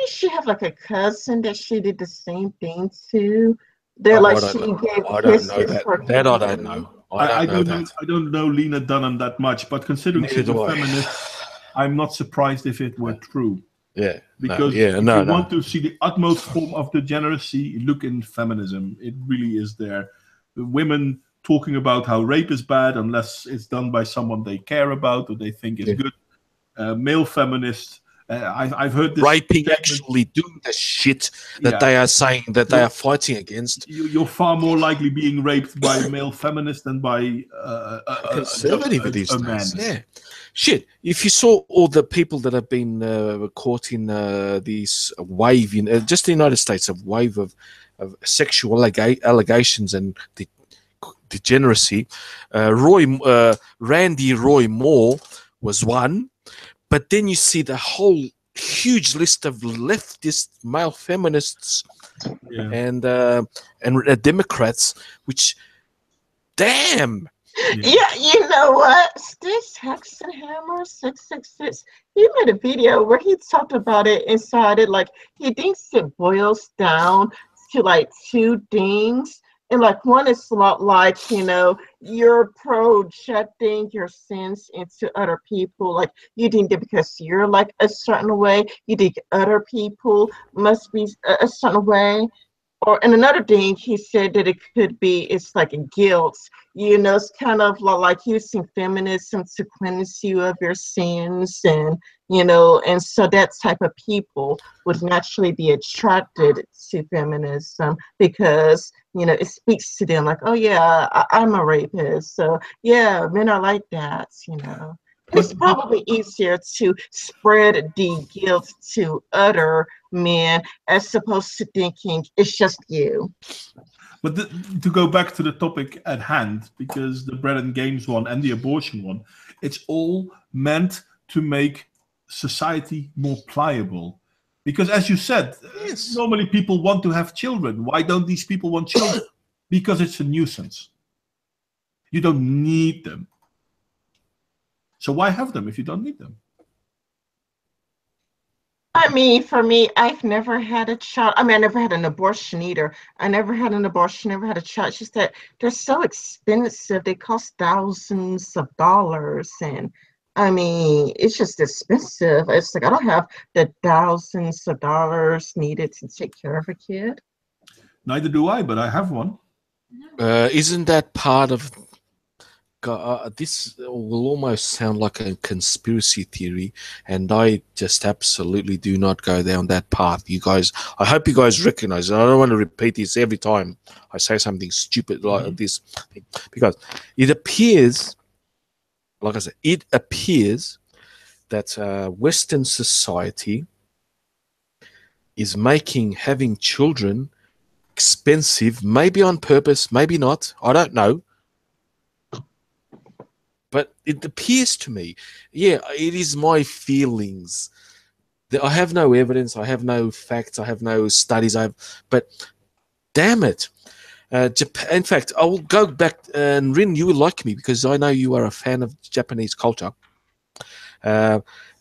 she have like a cousin that she did the same thing to? That like she gave kisses for that I don't know. I don't know Lena Dunham that much, but considering she's a feminist, I'm not surprised if it were true. Yeah, because if you want to see the utmost form of degeneracy, look in feminism. It really is there. The women talking about how rape is bad unless it's done by someone they care about or they think is good. Male feminists, I've heard this raping actually doing the shit that they are saying that they are fighting against. You're far more likely being raped by a male feminist than by a conservative these days. Yeah, shit. If you saw all the people that have been caught in these wave in just the United States, a wave of sexual allegations and degeneracy, Randy Roy Moore was one. But then you see the whole huge list of leftist male feminists and Democrats, which, damn. Yeah, you know what? Sticks Hexenhammer 666. He made a video where he talked about it inside it. Like he thinks it boils down to like two things. And like one is a lot like, you're projecting your sins into other people. Like you think that because you're like a certain way, you think other people must be a certain way. And another thing he said that it could be, it's like a guilt. It's kind of like using feminism to cleanse you of your sins, and so that type of people would naturally be attracted to feminism because it speaks to them like, oh yeah, I'm a rapist, so yeah, men are like that. It's probably easier to spread the guilt to other men as opposed to thinking it's just you. But to go back to the topic at hand, because the bread and games one and the abortion one, it's all meant to make society more pliable. Because as you said, normally people want to have children. Why don't these people want children? Because it's a nuisance. You don't need them. So why have them if you don't need them? I mean, for me, I've never had a child. I mean, I never had an abortion either. I never had an abortion, never had a child. It's just that they're so expensive. They cost thousands of dollars. And I mean, it's just expensive. It's like I don't have the thousands of dollars needed to take care of a kid. Neither do I, but I have one. Isn't that part of this will almost sound like a conspiracy theory, and I just absolutely do not go down that path. You guys, I hope you guys recognize it. I don't want to repeat this every time I say something stupid like this, because it appears, like I said, it appears that Western society is making having children expensive, maybe on purpose, maybe not. I don't know. But it appears to me, yeah, it is my feelings. I have no evidence, I have no facts, I have no studies. But damn it, Japan. In fact, I will go back, and Rin, you will like me because I know you are a fan of Japanese culture.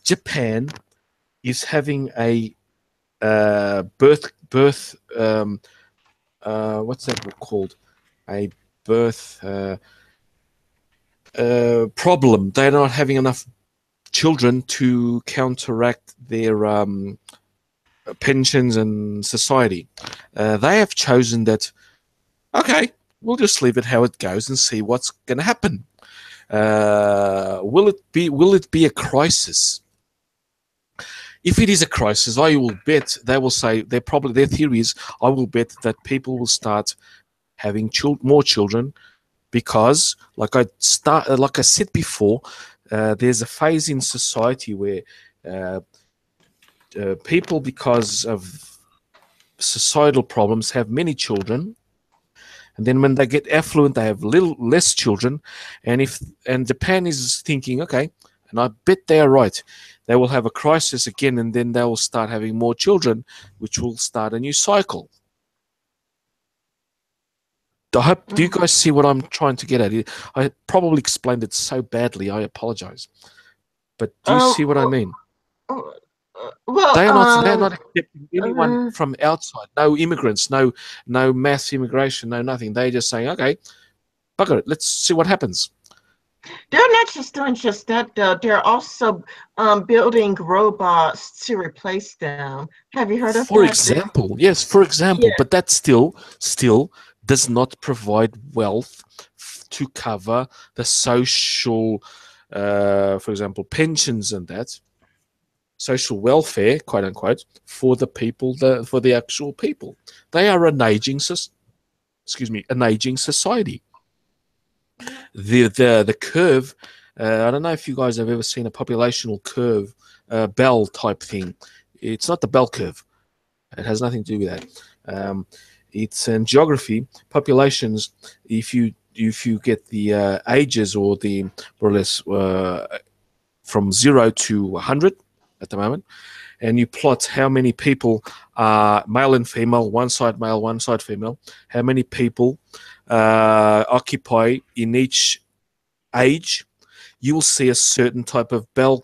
Japan is having a birth. What's that called? A birth. Problem. They're not having enough children to counteract their pensions and society. They have chosen that, okay, we'll just leave it how it goes and see what's going to happen. Will it be a crisis? If it is a crisis, I will bet they will say their theory is, I will bet that people will start having more children. Because, like I said before, there's a phase in society where people, because of societal problems, have many children, and then when they get affluent, they have less children. And Japan is thinking, okay, and I bet they are right. They will have a crisis again, and then they will start having more children, which will start a new cycle. Do you guys see what I'm trying to get at? I probably explained it so badly. I apologize. But do you see what I mean? Well, they're not accepting anyone from outside. No immigrants, no mass immigration, no nothing. They're just saying, okay, bugger it. Let's see what happens. They're not just doing just that, though. They're also building robots to replace them. Have you heard of For that? example, yes, for example, Yeah. but that still does not provide wealth to cover the social, for example, pensions and that social welfare, quote unquote, for the people, for the actual people. They are an aging society. The curve. I don't know if you guys have ever seen a populational curve, bell type thing. It's not the bell curve. It has nothing to do with that. It's in geography. Populations, if you get the ages, or the more or less from 0 to 100 at the moment, and you plot how many people are male and female, one side male, one side female, how many people occupy in each age, you will see a certain type of bell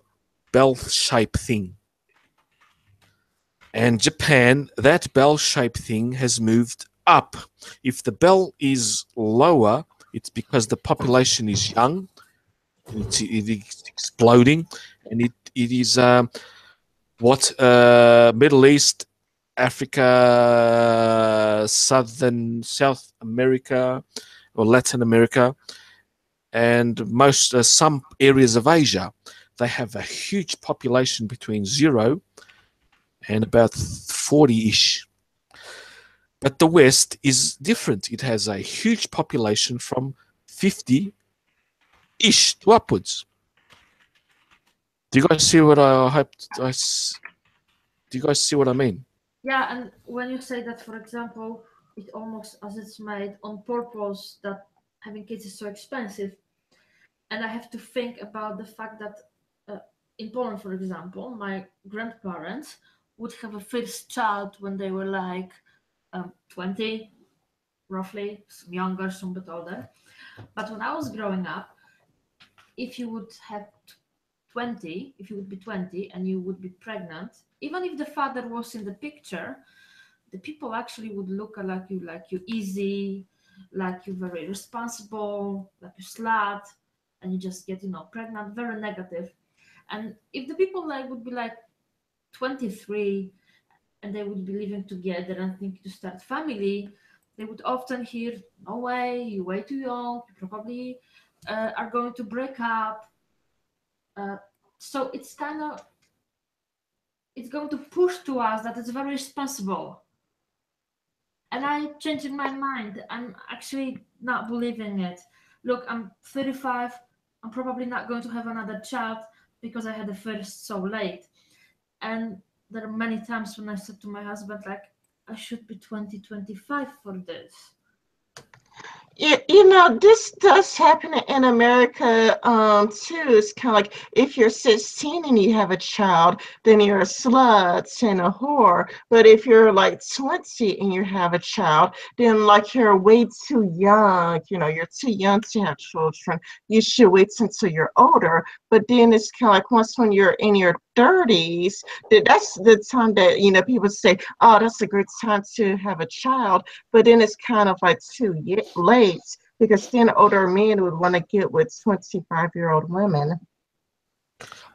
shape thing. And Japan, that bell shape thing has moved up. If the bell is lower, it's because the population is young, it is exploding, and it is what Middle East, Africa, South America, or Latin America, and some areas of Asia, they have a huge population between 0 and about 40-ish. But the West is different. It has a huge population from 50-ish to upwards. Do you guys see what I hope? Do you guys see what I mean? Yeah, and when you say that, for example, it almost as it's made on purpose that having kids is so expensive, and I have to think about the fact that in Poland, for example, my grandparents would have a first child when they were like 20, roughly, some younger, some bit older. But when I was growing up, if you would have 20, if you would be 20 and you would be pregnant, even if the father was in the picture, the people actually would look like you easy, like you're very responsible, like you slut, and you just get, pregnant, very negative. And if the people would be 23 and they would be living together and thinking to start family, they would often hear, no way, you're way too young, you probably are going to break up. So it's going to push to us that it's very responsible. And I changed my mind. I'm actually not believing it. Look, I'm 35. I'm probably not going to have another child because I had the first so late. And there are many times when I said to my husband, I should be 20, 25 for this. This does happen in America too. It's kind of like if you're 16 and you have a child, then you're a slut and a whore. But if you're 20 and you have a child, then you're way too young. You're too young to have children. You should wait until you're older. But then it's kind of like once when you're in your 30s, that's the time that people say, oh, that's a great time to have a child. But then it's kind of too late because then older men would want to get with 25-year-old women.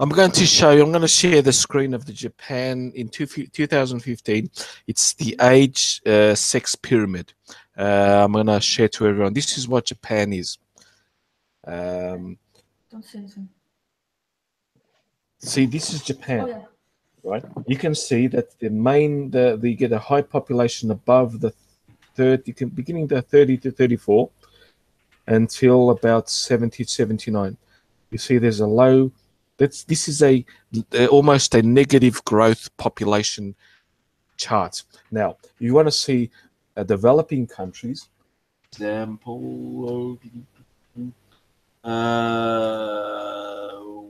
I'm going to show you. I'm going to share the screen of the Japan in 2015. It's the age sex pyramid. I'm going to share to everyone. This is what Japan is. Don't say anything. See, this is Japan. Oh, yeah. Right? You can see that they get a high population above the 30, beginning the 30 to 34 until about 70 to 79. You see there's a low, this is almost a negative growth population chart. Now, you want to see developing countries, example,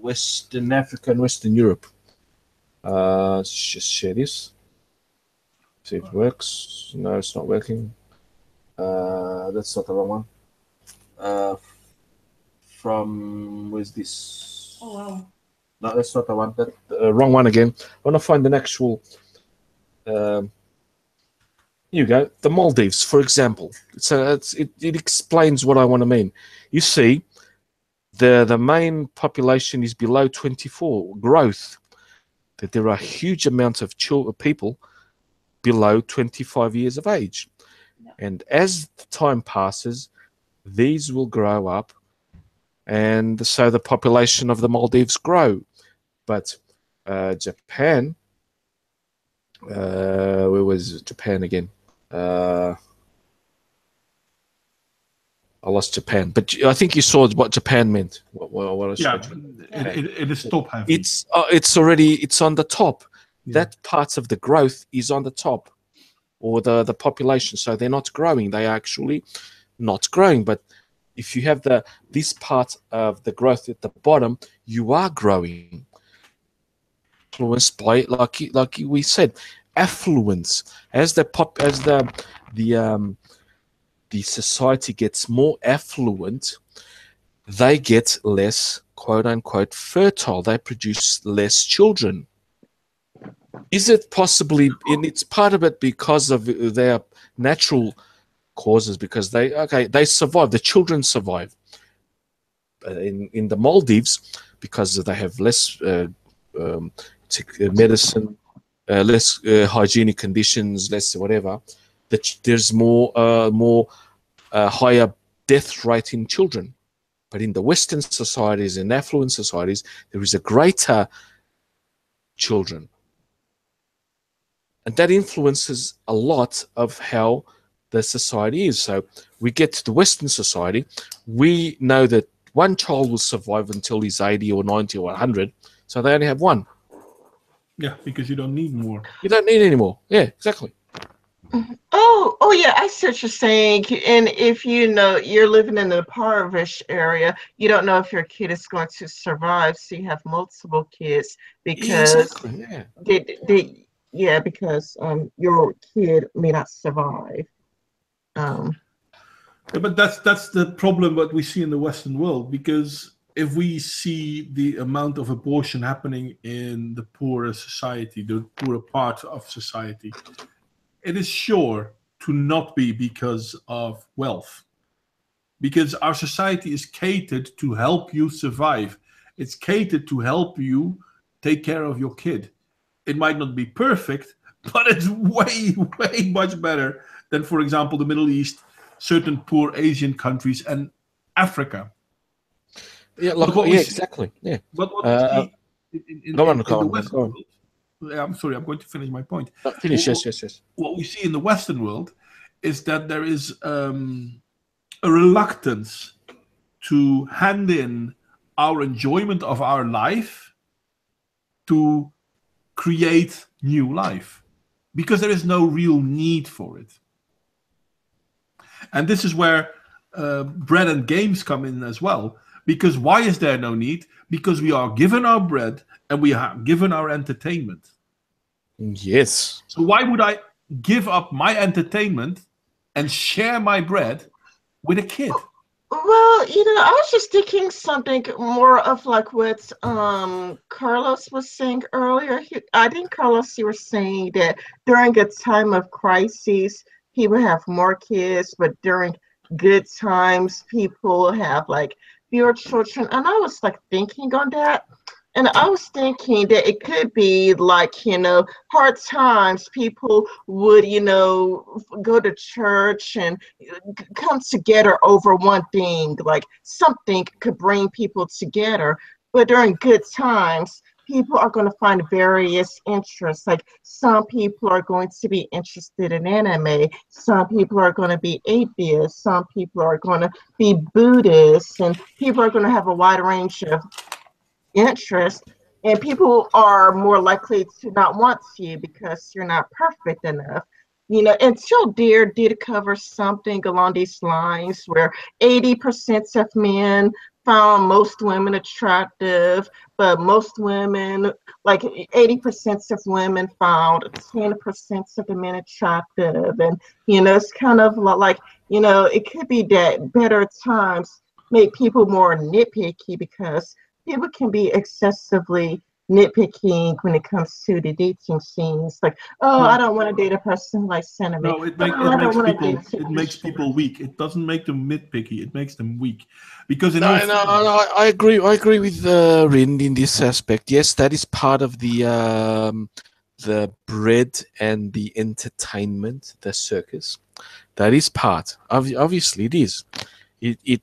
Western Africa and Western Europe. Let's just share this. See if it works. No, it's not working. That's not the wrong one. Where's this? Oh, wow. No, that's not the one. That wrong one again. I want to find an actual. Here you go. The Maldives, for example. It explains what I want to mean. You see, the main population is below 24 growth. That there are huge amounts of people below 25 years of age. Yeah. And as the time passes, these will grow up, and so the population of the Maldives grow. But Japan, where was Japan again? I lost Japan, but I think you saw what Japan meant. What it is top heavy. It's on the top. Yeah. That part of the growth is on the top, or the population. So they're not growing. They are actually not growing. But if you have this part of the growth at the bottom, you are growing. Influenced by, like we said, affluence. As the society gets more affluent, they get less, quote unquote, fertile. They produce less children. Is it possibly, and it's part of it because of their natural causes, because they survive, the children survive. In the Maldives, because they have less medicine, less hygienic conditions, less whatever, there's more higher death rate in children. But in the Western societies and affluent societies, there is a greater children. And that influences a lot of how the society is. So we get to the Western society, we know that one child will survive until he's 80 or 90 or 100. So they only have one. Yeah, because you don't need more. You don't need any more. Yeah, exactly. Oh yeah, I see what you're saying. And if you're living in an impoverished area, you don't know if your kid is going to survive. So you have multiple kids because exactly, yeah. Because your kid may not survive. But that's the problem that we see in the Western world, because if we see the amount of abortion happening in the poorer society, the poorer part of society, it is sure to not be because of wealth. Because our society is catered to help you survive. It's catered to help you take care of your kid. It might not be perfect, but it's way, way much better than, for example, the Middle East, certain poor Asian countries, and Africa. Yeah, But like what we yeah, see, exactly. Yeah. but what we see Go on, in go the on, man. Western Go on. world, I'm sorry, I'm going to finish my point. No, finish. Yes, yes, yes. What we see in the Western world is that there is a reluctance to hand in our enjoyment of our life to create new life because there is no real need for it. And this is where bread and games come in as well. Because why is there no need? Because we are given our bread and we are given our entertainment. Yes. So why would I give up my entertainment and share my bread with a kid? Well, I was just thinking something more of like what Carlos was saying earlier. I think Carlos, you were saying that during a time of crisis, people have more kids, but during good times, people have like fewer children. And I was like thinking on that. And I was thinking that it could be like, hard times, people would, go to church and come together over one thing, like something could bring people together. But during good times, people are going to find various interests. Like some people are going to be interested in anime, some people are going to be atheists, some people are going to be Buddhists, and people are going to have a wide range of interest, and people are more likely to not want you because you're not perfect enough. Until Dear did cover something along these lines where 80% of men found most women attractive, but most women, like 80% of women found 10% of the men attractive. And, it's kind of like, it could be that better times make people more nitpicky because people can be excessively nitpicking when it comes to the dating scenes. Like, oh, I No, don't want to date a person like sentiment. no, Oh, I don't want to date a it TV makes star. people weak. It doesn't make them nitpicky. It makes them weak, because in all No, no, fairness, no, I agree. I agree with Rin in this aspect. Yes, that is part of the bread and the entertainment, the circus. That is part. Obviously, it is. It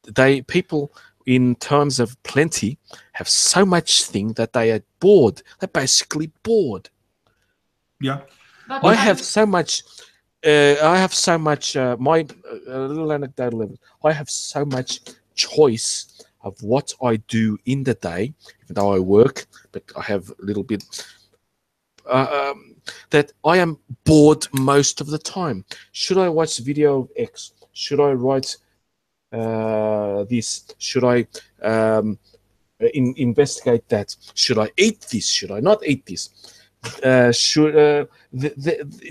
they people in terms of plenty have so much thing that they are bored. They're basically bored. yeah. But I have so much. I have so much. My little anecdotal level. I have so much choice of what I do in the day, even though I work, but I have a little bit. That I am bored most of the time. Should I watch video of X? Should I write this? Should I investigate that? Should I eat this? Should I not eat this? Should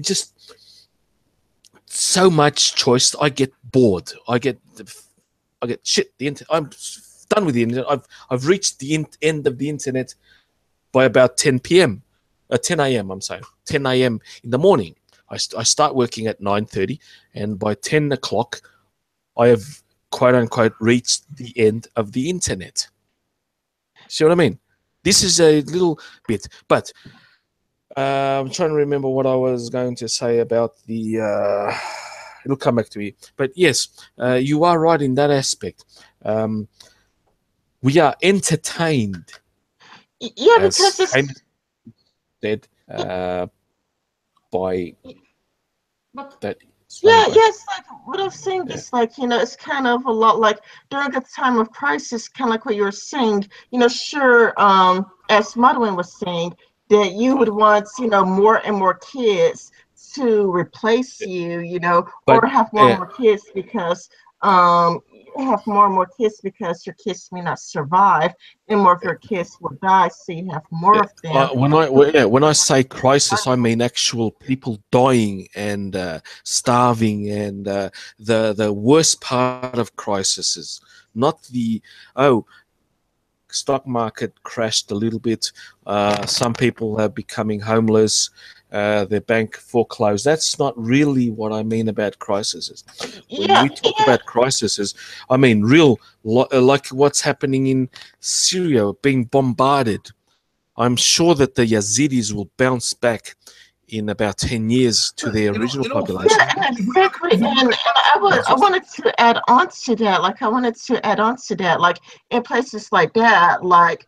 just so much choice. I get bored. I get shit. The internet. I'm done with the internet. I've reached the end of the internet by about 10 p.m. 10 a.m. I'm saying 10 a.m. in the morning. I start working at 9:30, and by 10 o'clock, I have quote unquote reached the end of the internet. See what I mean? This is a little bit, but I'm trying to remember what I was going to say about the. It'll come back to me. But yes, you are right in that aspect. We are entertained, Yeah, as because it's Hamish said, by but that. yeah, yes, like what I'm saying is like, it's kind of a lot like during a time of crisis, kind of like what you were saying, sure, as Modwain was saying, that you would want, more and more kids to replace you, or But have more and more kids because you have more and more kids because your kids may not survive, and more of your kids will die, so you have more of them. when I say crisis, I mean actual people dying and starving, and the worst part of crises, not the stock market crashed a little bit. Some people are becoming homeless. Their bank foreclosed. That's not really what I mean about crises. When Yeah, we talk about crises, I mean real, like what's happening in Syria, being bombarded. I'm sure that the Yazidis will bounce back in about 10 years to their original population. yeah, exactly. And I wanted to add on to that. Like in places like that, like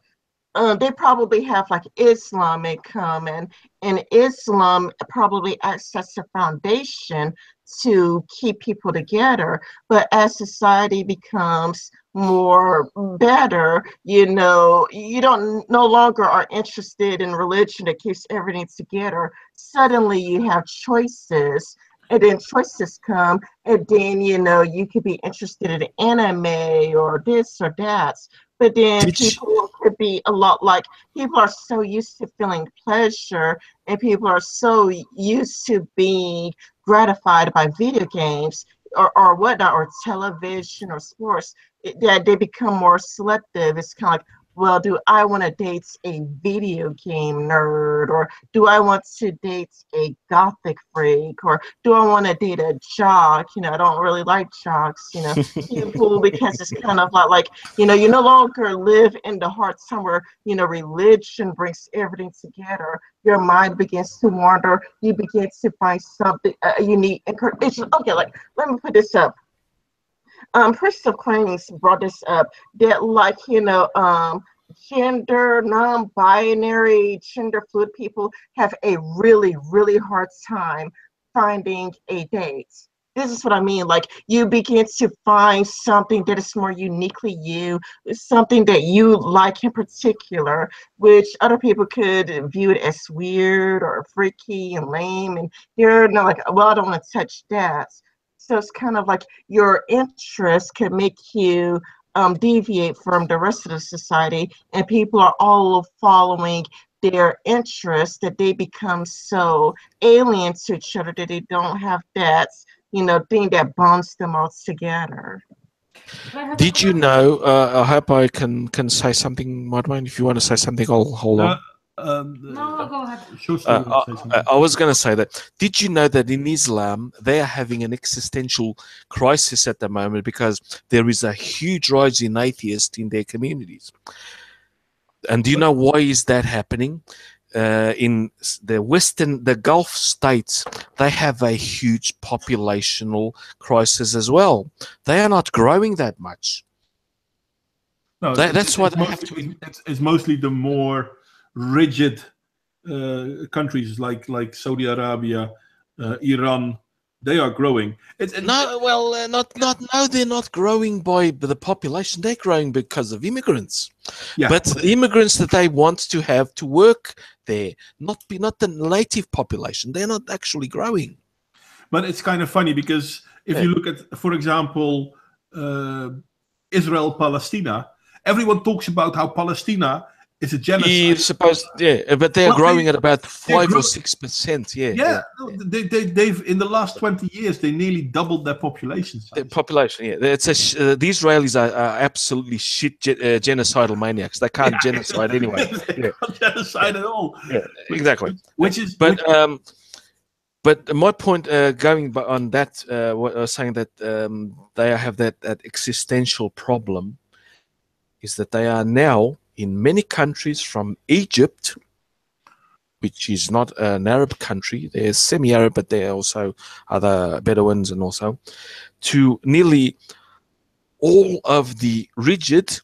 they probably have like Islamic come and Islam probably acts as a foundation to keep people together. But as society becomes more better, you don't no longer are interested in religion that keeps everything together. Suddenly you have choices. And then choices come, and then you could be interested in anime or this or that. But then people could be a lot like people are so used to feeling pleasure and people are so used to being gratified by video games or whatnot or television or sports that they become more selective. It's kind of like, well, do I want to date a video game nerd or do I want to date a gothic freak or do I want to date a jock? I don't really like jocks, people because it's kind of like you no longer live in the heart somewhere, religion brings everything together. Your mind begins to wander. You begin to find something unique. Okay, like, let me put this up. Prince of Claims brought this up that, like, gender, non-binary, gender fluid people have a really, really hard time finding a date. This is what I mean. Like, you begin to find something that is more uniquely you, something that you like in particular, which other people could view it as weird or freaky and lame. And you're not like, well, I don't want to touch that. So it's kind of like your interest can make you deviate from the rest of the society, and people are all following their interests that they become so alien to each other that they don't have that thing that bonds them all together. Did you know? I hope I can say something, Modwain. If you want to say something, I'll hold on. No, go ahead. I was going to say that. Did you know that in Islam they are having an existential crisis at the moment because there is a huge rise in atheists in their communities? And do you know why is that happening? In the Gulf states, they have a huge populational crisis as well. They are not growing that much. No, that's why they have to. It's mostly the more rigid countries like Saudi Arabia, Iran. They are growing. No, they're not growing by the population. They're growing because of immigrants. Yeah. But the immigrants that they want to have to work there, not the native population. They're not actually growing. But it's kind of funny because if you look at, for example, Israel, Palestina, everyone talks about how Palestina is a genocide. But they're growing at about 5 or 6%. Yeah. They've in the last 20 years they nearly doubled their population size. The population, the Israelis are absolutely shit genocidal maniacs. They can't genocide anyway. They can't genocide at all. Yeah, exactly. But my point, going on that, what I was saying that they have that existential problem, is that they are now in many countries from Egypt, which is not an Arab country. They're semi-Arab, but there are also other Bedouins and also to nearly all of the rigid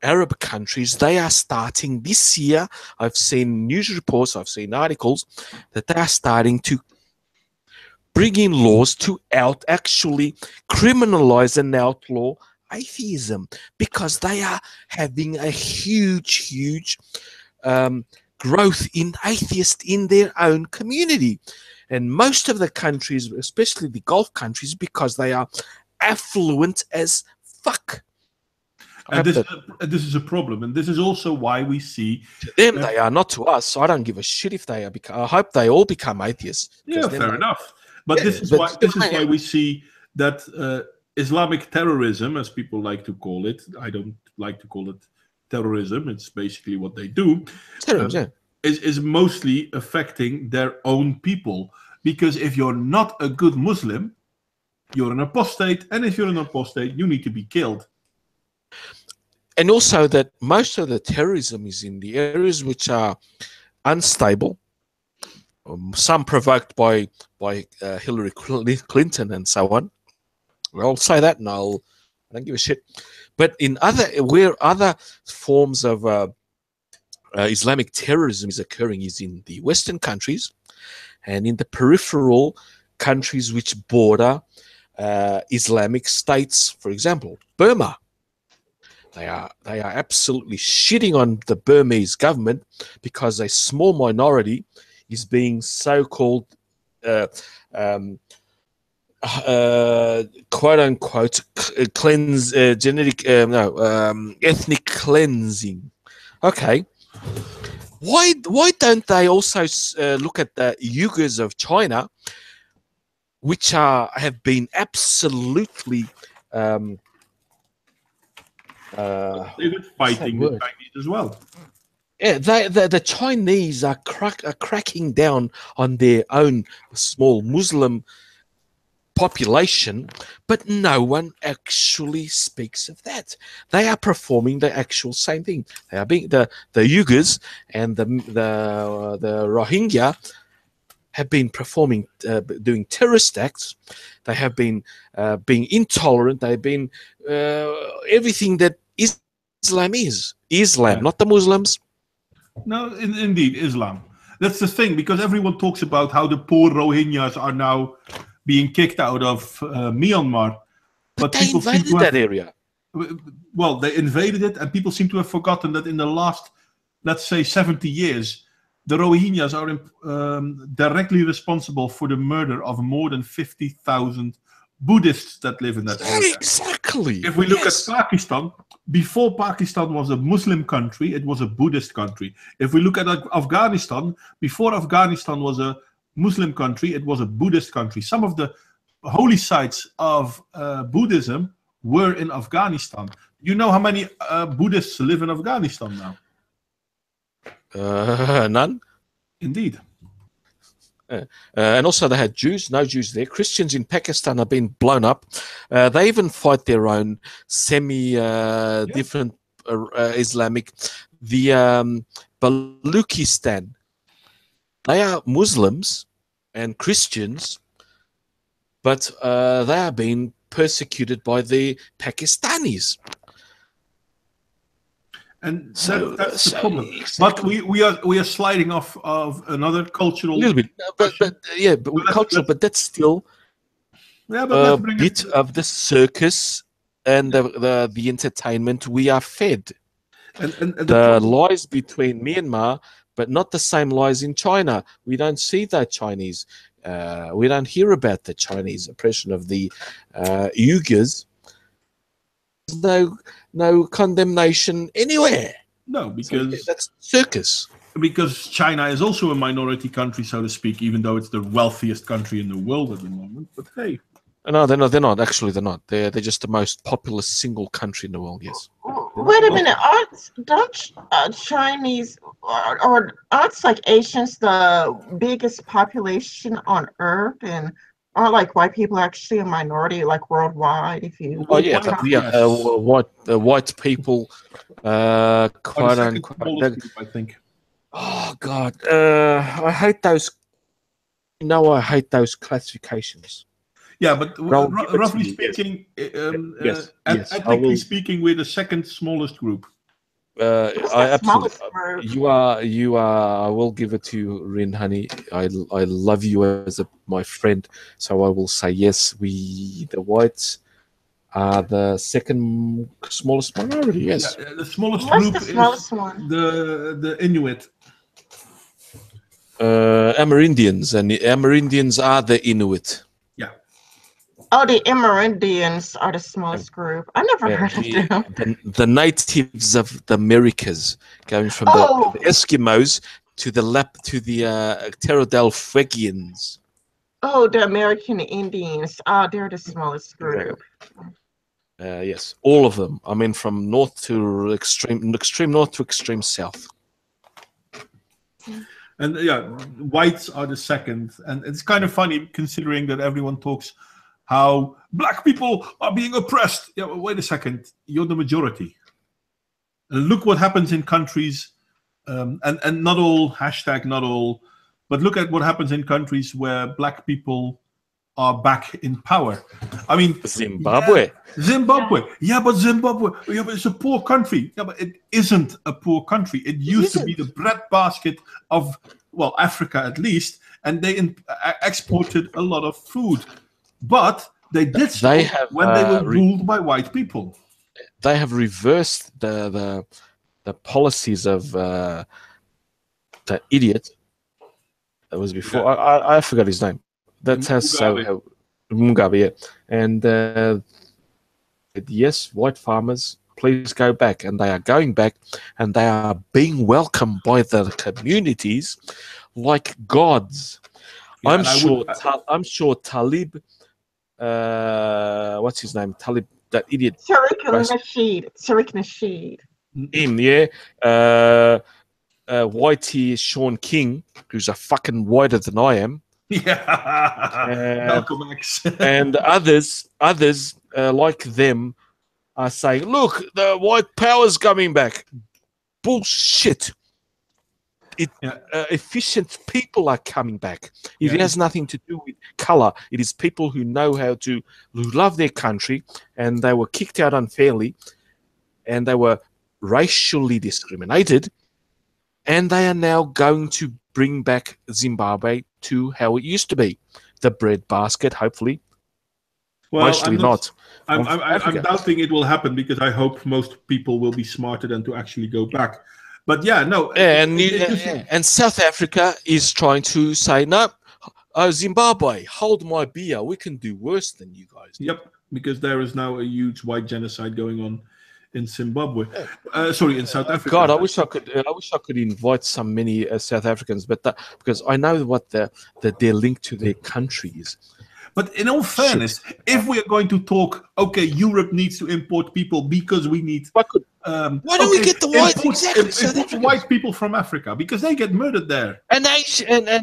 Arab countries. They are starting this year. I've seen news reports, I've seen articles that they are starting to bring in laws to actually criminalize and outlaw atheism because they are having a huge growth in atheists in their own community. And most of the countries, especially the Gulf countries, because they are affluent as fuck. And this is a problem, and this is also why we see to them they are, not to us. I don't give a shit if they are. I hope they all become atheists. Yeah, fair enough. But this is why we see that Islamic terrorism, as people like to call it, I don't like to call it terrorism. It's basically what they do. Terrorism, Is mostly affecting their own people. Because if you're not a good Muslim, you're an apostate, and if you're an apostate, you need to be killed. and also that most of the terrorism is in the areas which are unstable, some provoked by Hillary Clinton and so on. I'll say that, and I don't give a shit. But in other forms of Islamic terrorism is occurring is in the Western countries and in the peripheral countries which border Islamic states. For example, Burma. They are absolutely shitting on the Burmese government because a small minority is being so-called quote unquote cleanse ethnic cleansing. Okay, why don't they also look at the Uyghurs of China, which have been absolutely fighting the Chinese as well. Yeah, the Chinese are cracking down on their own small Muslim population, but no one actually speaks of that. They are performing the actual same thing. They are being the Uyghurs and the Rohingya have been performing, doing terrorist acts. They have been being intolerant. They've been everything that Islam is. Islam, not the Muslims. No, indeed, Islam. That's the thing, because everyone talks about how the poor Rohingyas are now being kicked out of Myanmar. But they invaded that area. Well, they invaded it, and people seem to have forgotten that in the last, let's say, 70 years, the Rohingyas are directly responsible for the murder of more than 50,000 Buddhists that live in that area. Exactly. If we look at Pakistan, before Pakistan was a Muslim country, it was a Buddhist country. If we look at Afghanistan, before Afghanistan was a Muslim country, it was a Buddhist country. Some of the holy sites of Buddhism were in Afghanistan. You know how many Buddhists live in Afghanistan now? None. Indeed. And also they had Jews, no Jews there. Christians in Pakistan have been blown up. They even fight their own different Islamic. The Baluchistan, they are Muslims and Christians, but they are being persecuted by the Pakistanis. And that's the problem. Exactly. But we are sliding off of another cultural. A little bit, but cultural. But that's still a bit of the circus and the entertainment we are fed. And the lies between Myanmar, but not the same lies in China. We don't see the Chinese. We don't hear about the Chinese oppression of the Uyghurs. No condemnation anywhere. No, because that's circus. Because China is also a minority country, so to speak, even though it's the wealthiest country in the world at the moment. But hey, no, they're not. Actually, they're not. They're just the most populous single country in the world. Yes. Wait a minute. Don't Chinese or aren't like Asians the biggest population on Earth, and aren't like white people actually a minority like worldwide? If you white people, quite unquote. I think. Oh God, I hate those. I hate those classifications. Yeah, but roughly speaking, ethnically speaking, we're the second smallest group. I absolutely. You are. I will give it to you, Rin, honey. I love you as my friend, so I will say yes. The whites are the second smallest minority. Yes, the smallest group the smallest one? The Inuit. Amerindians, and the Amerindians are the Inuit. Yeah. Oh, the Amerindians are the smallest group. I never heard of them. The natives of the Americas, going from the Eskimos to the Terra del Fuegians. Oh, the American Indians. Oh, they're the smallest group. Yes, all of them. I mean, from north to extreme north to extreme south. And yeah, whites are the second. And it's kind of funny considering that everyone talks how black people are being oppressed. Yeah, well, wait a second. You're the majority. And look what happens in countries, and not all, hashtag not all, but look at what happens in countries where black people are back in power. I mean, Zimbabwe. Yeah, Zimbabwe. Yeah, but Zimbabwe, yeah, but it's a poor country. Yeah, but it isn't a poor country. It used to be the breadbasket of, well, Africa at least, and they exported a lot of food. But they did so when they were ruled by white people. They have reversed the policies of that idiot that was before. Yeah. I forgot his name. That sounds so Mugabe, yeah. And yes, white farmers, please go back, and they are going back, and they are being welcomed by the communities like gods. Yeah, I'm sure Talib, what's his name? Talib, that idiot. Tariq Nasheed. Him, yeah. Whitey Sean King, who's a fucking whiter than I am. Yeah, Malcolm X. And others like them are saying, "Look, the white power's coming back." Bullshit. Efficient people are coming back. It has nothing to do with color. It is people who know who love their country, and they were kicked out unfairly, and they were racially discriminated, and they are now going to bring back Zimbabwe to how it used to be, the breadbasket, hopefully. Well, mostly not. I'm doubting it will happen, because I hope most people will be smarter than to actually go back. But yeah, no. And South Africa is trying to say, no, Zimbabwe, hold my beer. We can do worse than you guys. Yep, because there is now a huge white genocide going on in Zimbabwe. Sorry, in South Africa. God, I wish I could invite many South Africans, but because I know what their link to their country is. But in all fairness, if we are going to talk, okay, Europe needs to import people because we need. Why don't we get the whites? Import white people from Africa, because they get murdered there. And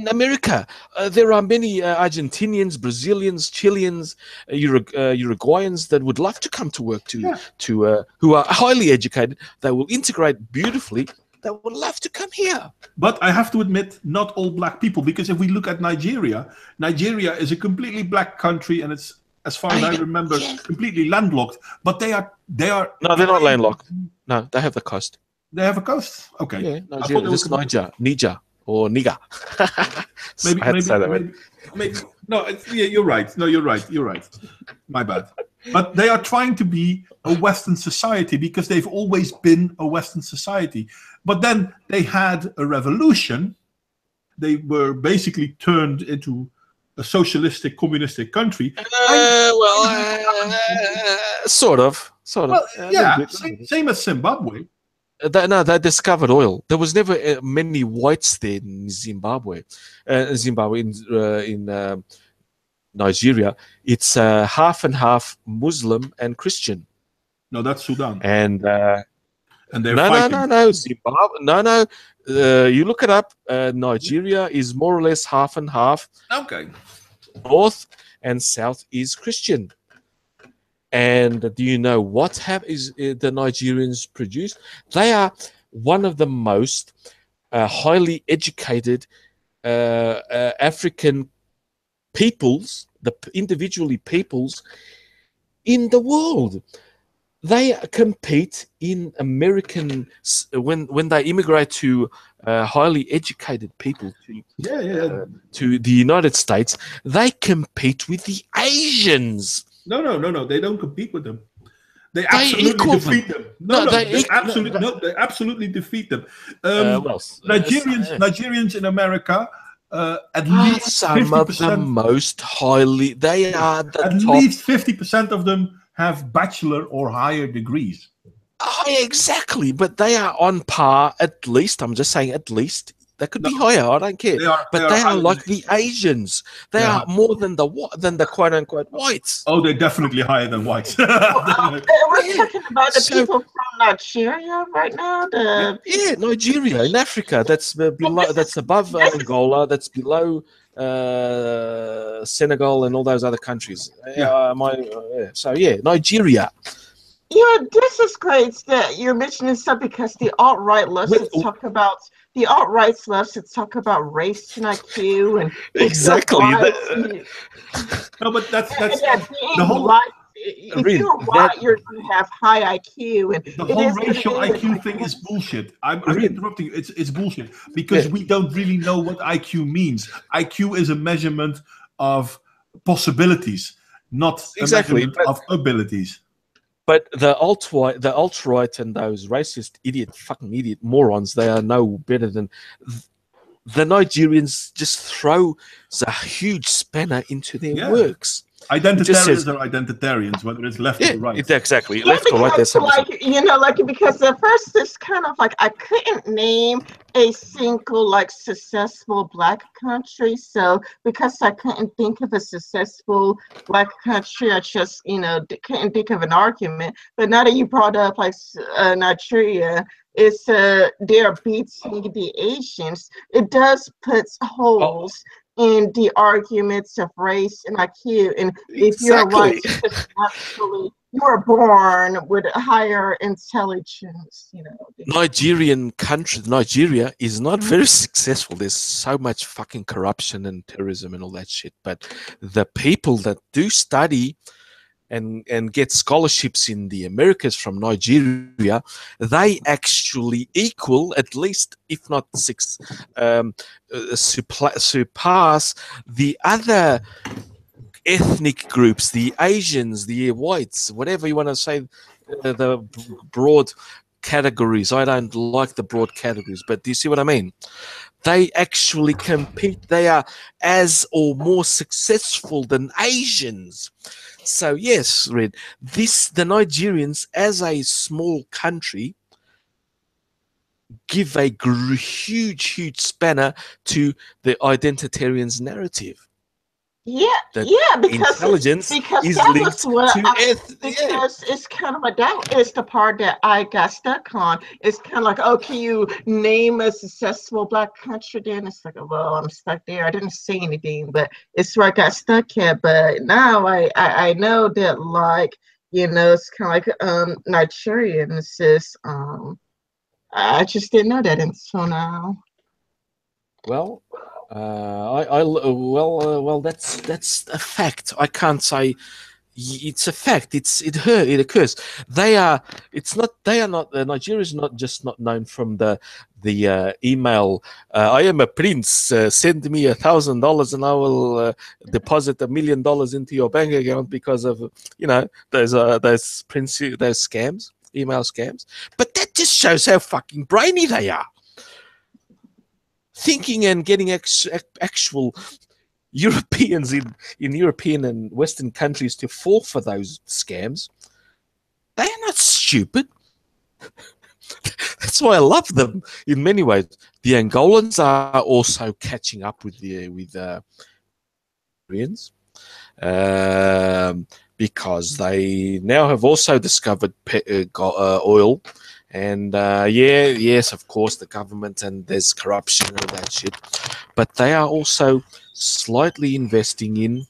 America, there are many Argentinians, Brazilians, Chileans, Uruguayans that would love to come to work who are highly educated. They will integrate beautifully. They would love to come here. But I have to admit, not all black people, because if we look at Nigeria is a completely black country, and it's, as far as I remember, completely landlocked. But they are. No, they're not landlocked. No, they have the coast. They have a coast. Okay. Yeah, Nigeria. This Niger or Niger. Maybe. No, you're right. No, you're right. You're right. My bad. But they are trying to be a Western society because they've always been a Western society. But then they had a revolution. They were basically turned into a socialistic, communistic country. Sort of. Well, yeah, same as Zimbabwe. They discovered oil. There was never many whites there in Zimbabwe. In Nigeria, it's half and half Muslim and Christian. No, that's Sudan. And they're fighting. No, Zimbabwe. No. You look it up. Nigeria is more or less half and half. Okay. North and south is Christian. And do you know what is the Nigerians produce? They are one of the most highly educated African peoples, individually peoples in the world. They compete in American when they immigrate to highly educated people to the United States. They compete with the Asians. No. They don't compete with them. They absolutely defeat them. They absolutely defeat them. Nigerians in America, at least some 50%, of the most highly. They are the at top. least 50% of them have bachelor or higher degrees. Exactly, but they are on par. At least, I'm just saying, at least They could be higher. I don't care. But they are like the Asians. They are more than the quote unquote whites. Oh, they're definitely higher than whites. We're talking about the people from Nigeria right now. Nigeria in Africa. That's below. That's above Angola. That's below Senegal and all those other countries. Nigeria. Yeah, this is great that you're mentioning stuff because the alt-right loves to talk about race and IQ and exactly. No, but that's the whole. If you're white, you have high IQ, and the whole racial IQ thing is bullshit. I'm interrupting you. It's bullshit because we don't really know what IQ means. IQ is a measurement of possibilities, not a measurement of abilities. But the alt-right and those racist fucking idiot morons, they are no better than the Nigerians. Just throw a huge spanner into their works. Identitarians are identitarians, whether it's left or right. Exactly. Left or right. There's because at first it's kind of like I couldn't name a single successful Black country. So because I couldn't think of a successful Black country, I just couldn't think of an argument. But now that you brought up Nigeria, it's they're beating the Asians. It does put holes in the arguments of race and IQ, and if you're right, actually you are born with a higher intelligence. Nigeria is not very successful. There's so much fucking corruption and terrorism and all that shit. But the people that do study and get scholarships in the Americas from Nigeria, they actually equal, at least, if not surpass the other ethnic groups, the Asians, the whites, whatever you want to say, the broad categories. I don't like the broad categories, but do you see what I mean? They actually compete. They are as or more successful than Asians. So yes, Red, the Nigerians, as a small country, give a huge spanner to the identitarians' narrative. Because intelligence is linked to because it's kind of it's the part that I got stuck on. It's kind of like, oh, can you name a successful Black country? Then it's like, well, I'm stuck there. I didn't say anything, but it's where I got stuck here. But now I know that it's kind of like Nigerians is I just didn't know that until now. Well. That's a fact. I can't say it's a fact. It occurs. Nigeria is not just not known from the email. I am a prince. Send me $1,000 and I will deposit $1 million into your bank account because of those scams, email scams. But that just shows how fucking brainy they are. Thinking and getting actual Europeans in European and Western countries to fall for those scams, they are not stupid. That's why I love them in many ways. The Angolans are also catching up with the Koreans because they now have also discovered oil. And yes, of course, the government and there's corruption and all that shit. But they are also slightly investing in,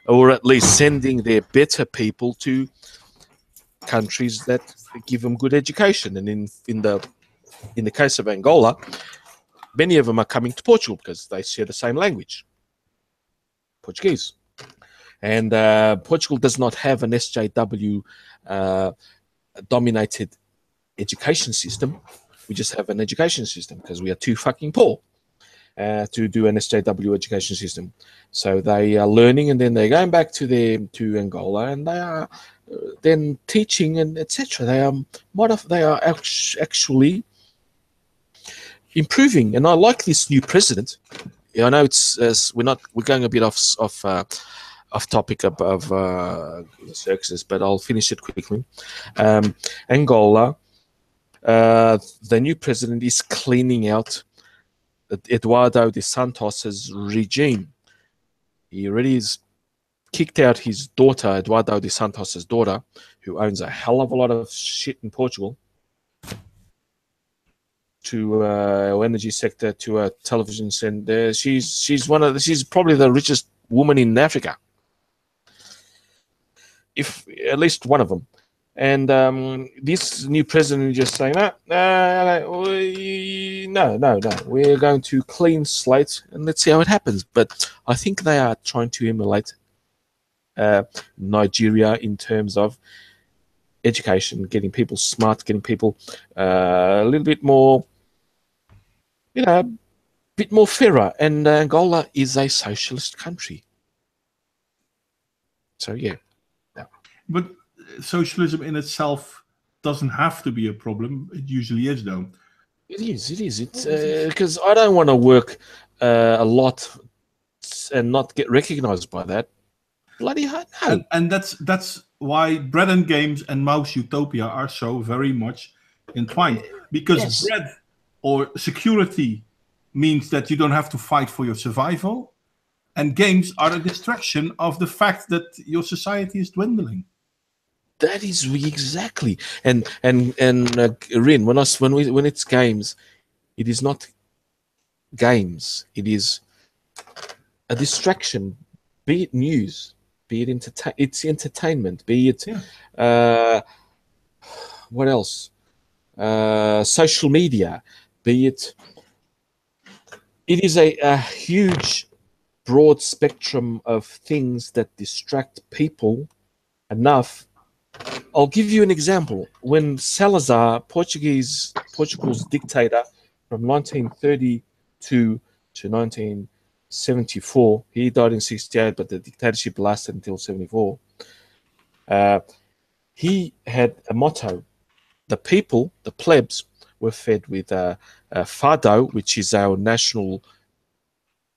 or at least sending their better people to countries that give them good education. And in the case of Angola, many of them are coming to Portugal because they share the same language, Portuguese. And Portugal does not have an SJW dominated education system. We just have an education system because we are too fucking poor to do an SJW education system. So they are learning and then they're going back to Angola and they are then teaching and etc. They are actually improving. And I like this new president. I know we're going a bit off topic of the circuses, but I'll finish it quickly. Angola. The new president is cleaning out Eduardo de Santos's regime. He already has kicked out his daughter, Eduardo de Santos's daughter, who owns a hell of a lot of shit in Portugal, to our energy sector, to our television center. She's probably the richest woman in Africa, if at least one of them. And this new president is just saying, no, we're going to clean slate and let's see how it happens. But I think they are trying to emulate Nigeria in terms of education, getting people smart, getting people a little bit more, a bit more fairer. And Angola is a socialist country. So, yeah. But socialism in itself doesn't have to be a problem. It usually is, though. It is. It's because I don't want to work a lot and not get recognized by that. Bloody hell, no. And that's why bread and games and mouse utopia are so very much entwined. Because bread or security means that you don't have to fight for your survival, and games are a distraction of the fact that your society is dwindling. That is exactly. And Rin, when it's games, it is not games. It is a distraction. Be it news, be it it's entertainment, be it what else? Social media, be it. It is a huge, broad spectrum of things that distract people enough. I'll give you an example. When Salazar, Portugal's dictator from 1932 to 1974, he died in 68, but the dictatorship lasted until 74. He had a motto. The people, the plebs, were fed with fado, which is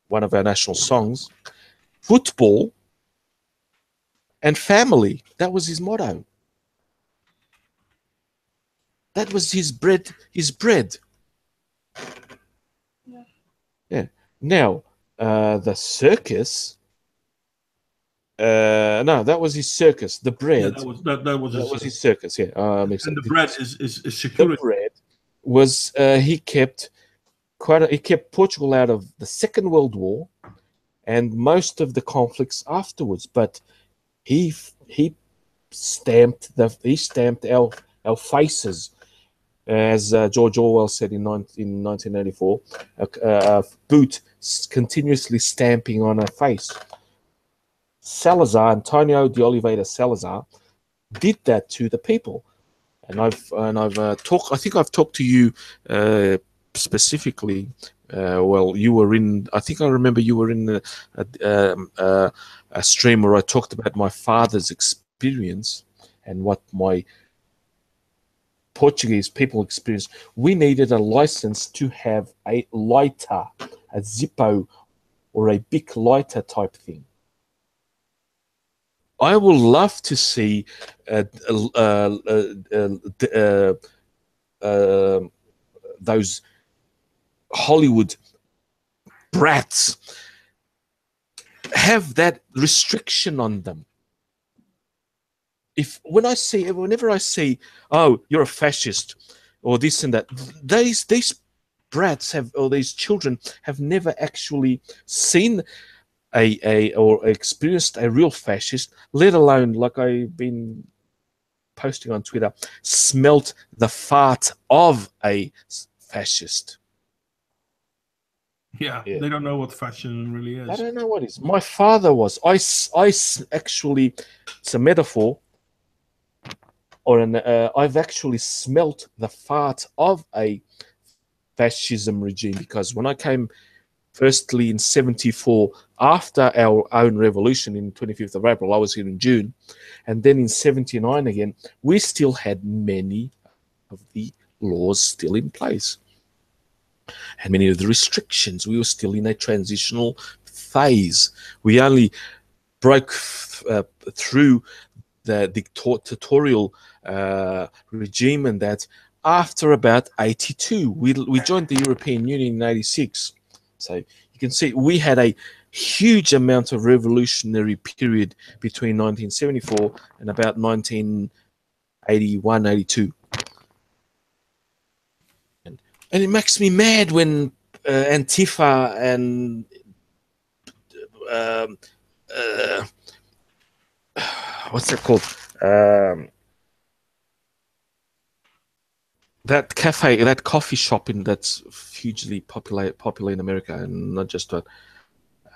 one of our national songs, football, and family. That was his motto. That was his bread. Yeah. Now, the circus. No, that was his circus. The bread. Yeah, that was his circus. Yeah. And the bread is security. The bread was he kept Portugal out of the Second World War and most of the conflicts afterwards. But he stamped our faces. As George Orwell said in 1984, a boot continuously stamping on a face. Antonio de Oliveira Salazar, did that to the people, and I've talked. I think I've talked to you specifically. Well, you were in. I think I remember you were in a stream where I talked about my father's experience and what my Portuguese people experienced. We needed a license to have a lighter, a Zippo, or a big lighter type thing. I would love to see those Hollywood brats have that restriction on them. Whenever I see, oh, you're a fascist, or this and that, these brats these children have never actually seen or experienced a real fascist, let alone, like I've been posting on Twitter, smelt the fart of a fascist. Yeah, they don't know what fashion really is. I don't know what it is. My father was. I actually, it's a metaphor. I've actually smelt the fart of a fascism regime, because when I came firstly in 74, after our own revolution in 25th of April, I was here in June, and then in 79 again, we still had many of the laws still in place and many of the restrictions. We were still in a transitional phase. We only broke through the dictatorial regime, and that after about 82. We joined the European Union in 86. So you can see we had a huge amount of revolutionary period between 1974 and about 1981, 82. And it makes me mad when Antifa and what's that called? That cafe, that coffee shop that's hugely popular in America, and not just that.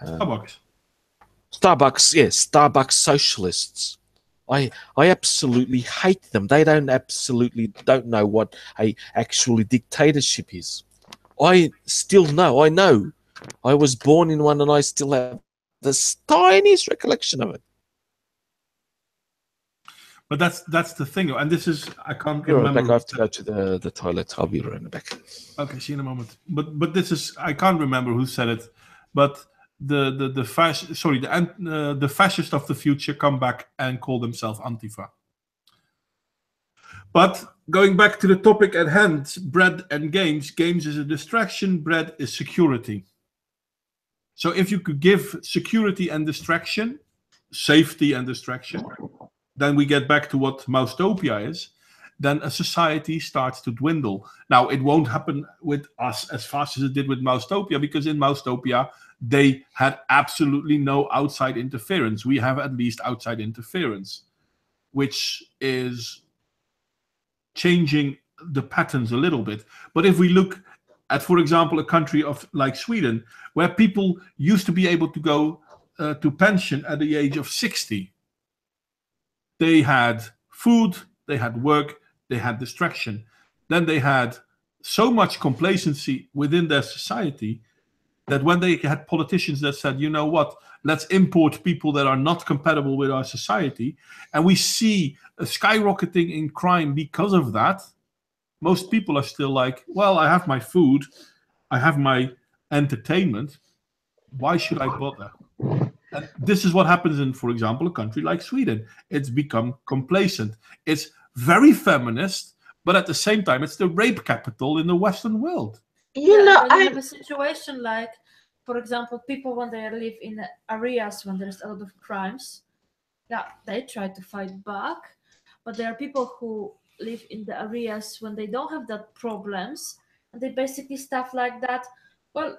Starbucks. Starbucks, yes, Starbucks socialists. I absolutely hate them. They don't know what a actually dictatorship is. I still know. I know. I was born in one, and I still have the tiniest recollection of it. But that's the thing, and this is I can't Be right remember. back. I have to go to the toilet. I'll be right back. Okay, see you in a moment. But this is I can't remember who said it, but the fascists of the future come back and call themselves Antifa. But going back to the topic at hand, bread and games. Games is a distraction. Bread is security. So if you could give security and distraction, safety and distraction, then we get back to what Moustopia is. Then a society starts to dwindle. Now, it won't happen with us as fast as it did with Moustopia, because in Moustopia, they had absolutely no outside interference. We have at least outside interference, which is changing the patterns a little bit. But if we look at, for example, a country like Sweden, where people used to be able to go to pension at the age of 60, they had food, they had work, they had distraction. Then they had so much complacency within their society that when they had politicians that said, you know what, let's import people that are not compatible with our society, and we see a skyrocketing in crime because of that, most people are still like, well, I have my food, I have my entertainment, why should I bother? And this is what happens in, for example, a country like Sweden. It's become complacent. It's very feminist, but at the same time, it's the rape capital in the Western world. You know, I I have a situation like, for example, people when they live in areas when there's a lot of crimes, yeah, they try to fight back. But there are people who live in the areas when they don't have that problems, and they basically stuff like that. Well,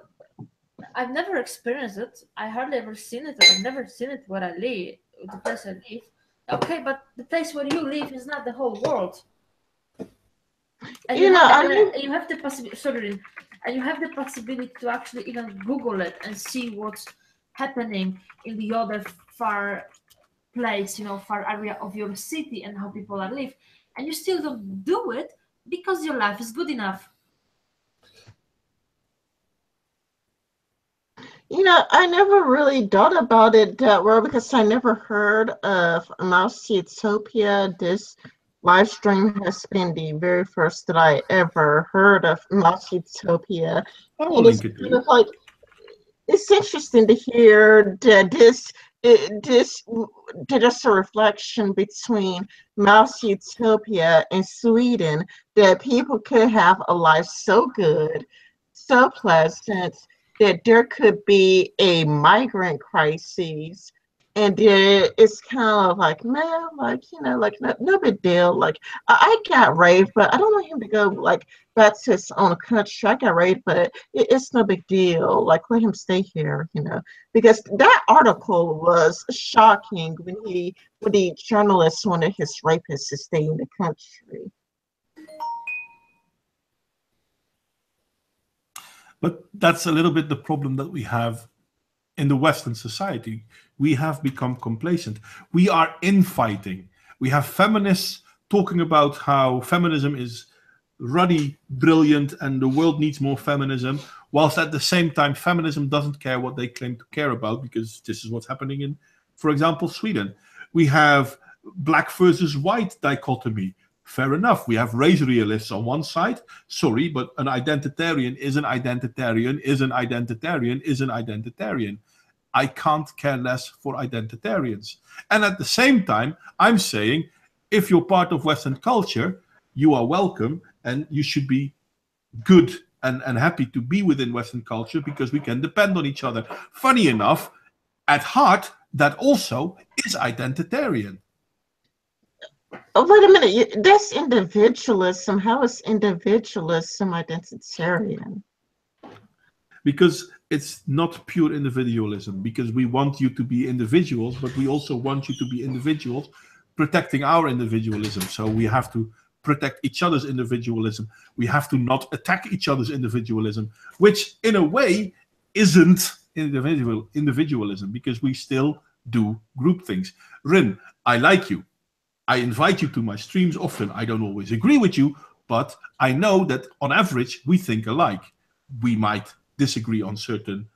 I've never experienced it. I hardly ever seen it. I've never seen it where I live, the place I live. Okay, but the place where you live is not the whole world. And You know, you have the possibility. Sorry, and you have the possibility to actually even Google it and see what's happening in the other far place, far area of your city and how people are live, and you still don't do it because your life is good enough. You know, I never really thought about it that well because I never heard of Mouse Utopia. This live stream has been the very first that I ever heard of Mouse Utopia. I will And it's link it to kind you. of like, it's interesting to hear that just a reflection between Mouse Utopia and Sweden, that people could have a life so good, so pleasant, that there could be a migrant crisis, and it's kind of like, man, like, like no big deal. Like I got raped, but I don't want him to go like back to his own country. I got raped, but it's no big deal. Like let him stay here, because that article was shocking when the journalist wanted his rapist to stay in the country. But that's a little bit the problem that we have in the Western society. We have become complacent. We are infighting. We have feminists talking about how feminism is ruddy, brilliant, and the world needs more feminism, whilst at the same time, feminism doesn't care what they claim to care about, because this is what's happening in, for example, Sweden. We have black versus white dichotomy. Fair enough. We have race realists on one side. Sorry, but an identitarian is an identitarian, is an identitarian, is an identitarian. I can't care less for identitarians. And at the same time, I'm saying, if you're part of Western culture, you are welcome and you should be good and happy to be within Western culture because we can depend on each other. Funny enough, at heart, that also is identitarian. Oh, wait a minute. That's individualism. How is individualism identitarian? Because it's not pure individualism, because we want you to be individuals, but we also want you to be individuals protecting our individualism. So we have to protect each other's individualism. We have to not attack each other's individualism, which in a way isn't individualism, because we still do group things. Rin, I like you. I invite you to my streams often. I don't always agree with you, but I know that on average we think alike. We might disagree on certain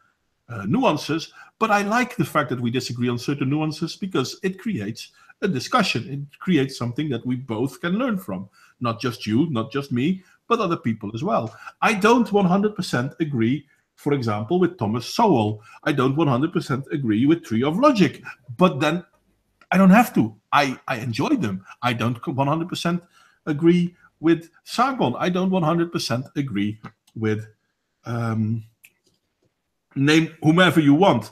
nuances, but I like the fact that we disagree on certain nuances because it creates a discussion. It creates something that we both can learn from. Not just you, not just me, but other people as well. I don't 100% agree, for example, with Thomas Sowell. I don't 100% agree with Tree of Logic, but then I don't have to. I enjoy them. I don't 100% agree with Sargon. I don't 100% agree with name whomever you want,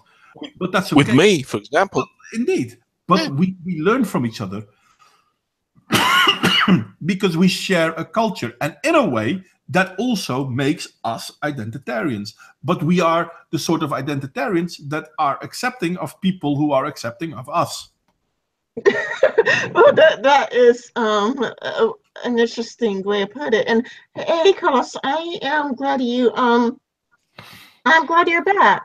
but that's okay. With me, for example. Well, indeed, but we learn from each other because we share a culture, and in a way that also makes us identitarians. But we are the sort of identitarians that are accepting of people who are accepting of us. Well, that is an interesting way to put it. And hey, Carlos, I am glad I'm glad you're back.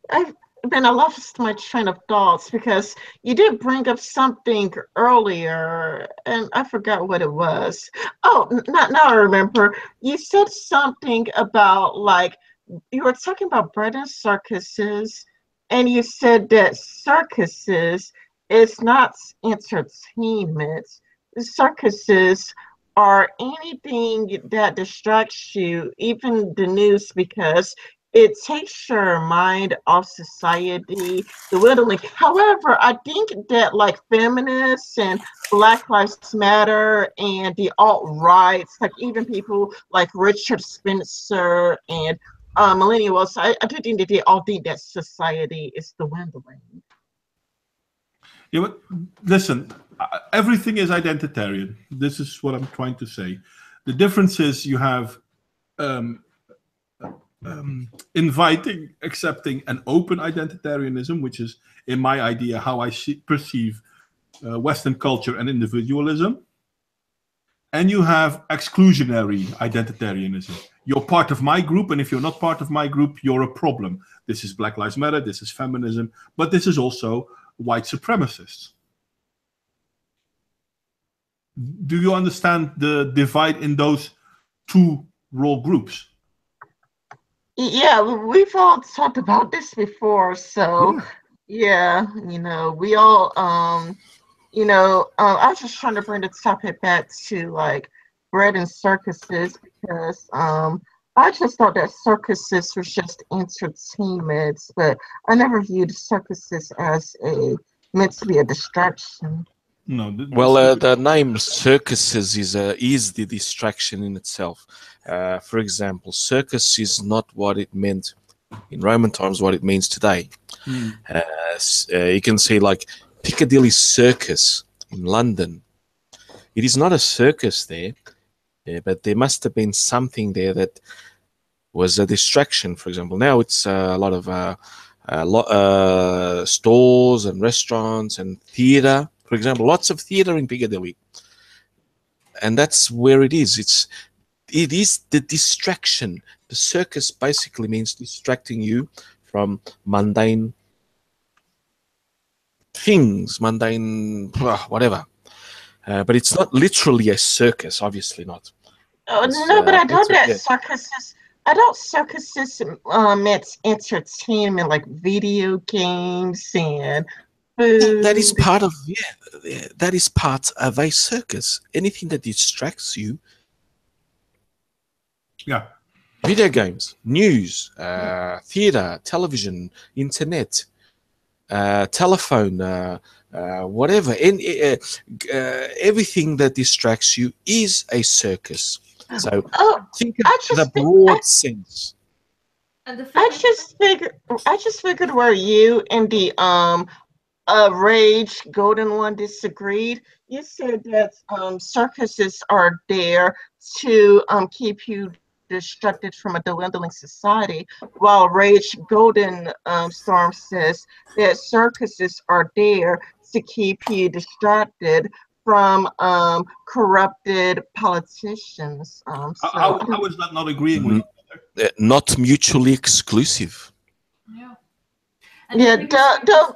I lost my train of thoughts because you did bring up something earlier, and I forgot what it was. Oh, now I remember. You said something about, like, you were talking about bread and circuses, and you said that circuses is not entertainment. Circuses are anything that distracts you, even the news, because it takes your mind off society, the willingly. However, I think that, like, feminists and Black Lives Matter and the alt-rights, like even people like Richard Spencer and millennials, I do think that they all think that society is dwindling. Yeah, but listen, everything is identitarian. This is what I'm trying to say. The difference is you have inviting, accepting, and open identitarianism, which is, in my idea, how I perceive Western culture and individualism. And you have exclusionary identitarianism. You're part of my group, and if you're not part of my group, you're a problem. This is Black Lives Matter, this is feminism, but this is also white supremacists. Do you understand the divide in those two role groups? Yeah, we've all talked about this before, so yeah, we all I was just trying to bring the topic back to, like, bread and circuses, because I just thought that circuses was just entertainment, but I never viewed circuses as meant to be a distraction. No. Well, the name circuses is the distraction in itself. For example, circus is not what it meant in Roman times, what it means today. You can see, like, Piccadilly Circus in London. It is not a circus there, but there must have been something there that was a distraction. For example, now it's a lot of stores and restaurants and theatre. For example, lots of theatre in Piccadilly, and that's where it is. It is the distraction. The circus basically means distracting you from mundane things, mundane whatever. But it's not literally a circus, obviously not. Oh, no, but I know that circuses. I don't circuses meant entertainment, like video games and food. That is part of that is part of a circus. Anything that distracts you. Yeah. Video games, news, theater, television, internet, telephone, whatever. Everything that distracts you is a circus. So Oh, think I of the just think broad sense. And the I thing just figured where you and the Rage Golden One disagreed. You said that circuses are there to keep you distracted from a dwindling society, while Rage Golden Storm says that circuses are there to keep you distracted from corrupted politicians. So How is that not agreeing with Mm, not mutually exclusive. yeah. And yeah, the thing is, though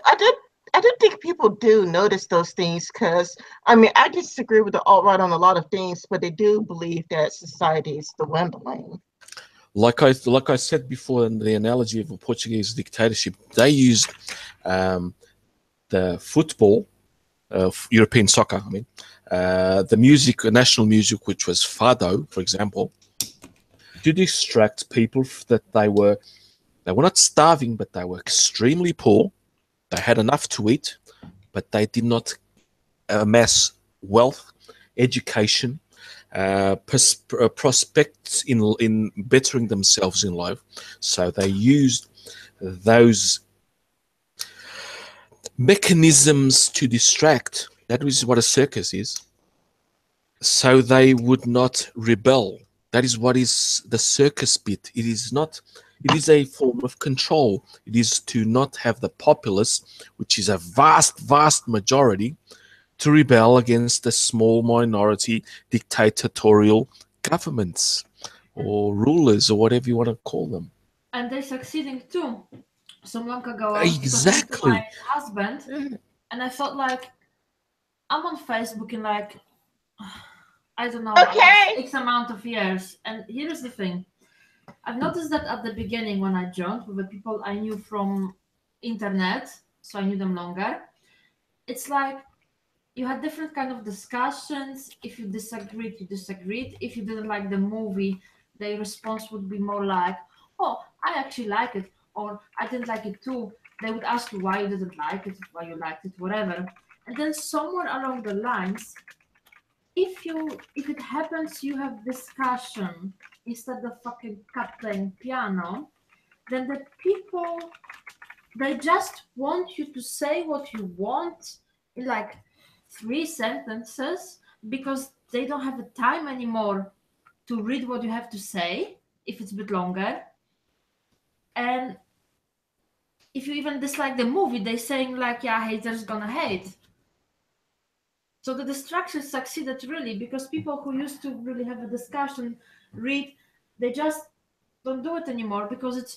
I do think people do notice those things because I mean I disagree with the alt right on a lot of things, but they do believe that society is dwindling. Like I said before in the analogy of a Portuguese dictatorship, they used the football, European soccer. I mean, the music, national music, which was fado, for example, to distract people that they were not starving, but they were extremely poor. They had enough to eat, but they did not amass wealth, education, prospects in bettering themselves in life. So they used those mechanisms to distract. That is what a circus is. So they would not rebel. That is what is the circus bit. It is not. It is a form of control. It is to not have the populace, which is a vast, vast majority, to rebel against the small minority dictatorial governments or rulers or whatever you want to call them. and they're succeeding too. Some long ago, I was talking to Exactly. my husband, and I felt like I'm on Facebook in like I don't know, Okay. X amount of years. And here's the thing: I've noticed that at the beginning when I joined with the people I knew from internet, so I knew them longer. It's like you had different kind of discussions. If you disagreed, you disagreed. If you didn't like the movie, the response would be more like, "Oh, I actually like it," or "I didn't like it too." They would ask you why you didn't like it, why you liked it, whatever. And then somewhere along the lines, if it happens, you have discussion instead of fucking cat playing piano, then the people they just want you to say what you want in like 3 sentences because they don't have the time anymore to read what you have to say if it's a bit longer. And if you even dislike the movie, they're saying like, yeah, haters gonna hate. So the distraction succeeded really because people who used to really have a discussion, read, they just don't do it anymore because it's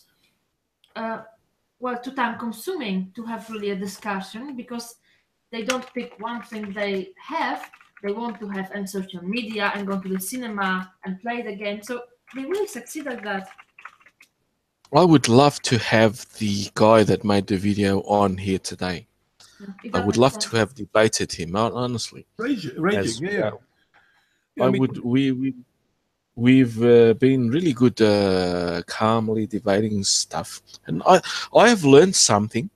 too time consuming to have really a discussion because they don't pick one thing they have. They want to have and social media and go to the cinema and play the game. So they really succeed at that. I would love to have the guy that made the video on here today. If I that would makes love sense. to have debated him, honestly. Raging, yeah. well. Yeah, I I mean, would. We've been really good, calmly debating stuff, and I have learned something.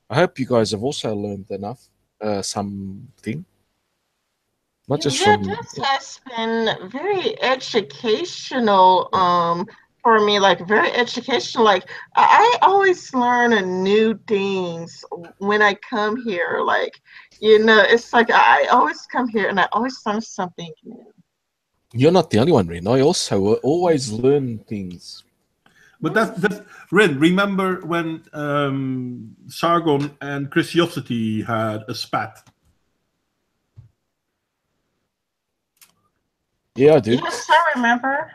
I hope you guys have also learned enough, something, not just Yeah, from. this has been very educational for me, like very educational. Like I always learn new things when I come here. Like, it's like I always come here and I always learn something new. You're not the only one, Rin. I also always learn things. but that's Rin. Remember when Sargon and Christiosity had a spat? Yeah, I do. Yes, I remember.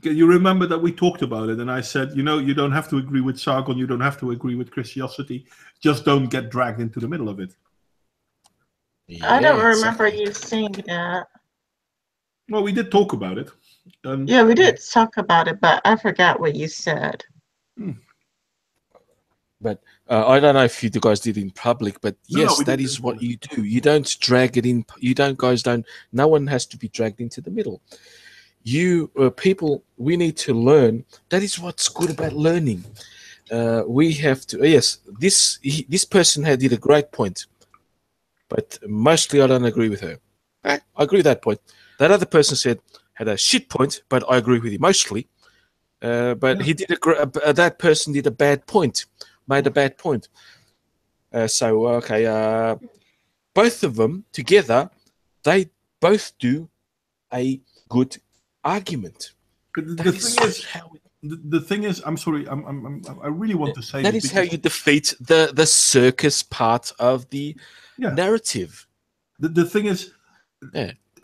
You remember that we talked about it, and I said, you don't have to agree with Sargon, you don't have to agree with Christiosity, just don't get dragged into the middle of it. I don't Yeah, remember exactly. you saying that. Well, we did talk about it. Yeah, we did talk about it, but I forgot what you said. But I don't know if you guys did in public, but No, yes, we that did is in what public. you do. You don't drag it in. You don't, guys don't. No one has to be dragged into the middle. You people, we need to learn. That is what's good about learning. We have to. Yes, this person did a great point, but mostly I don't agree with her. I agree with that point. That other person said, had a shit point, but I agree with you mostly. But he did that person did a bad point, made a bad point. Both of them together, they both do a good argument. The thing is, I'm sorry, I really want to say that is how you defeat the circus part of the narrative. The thing is,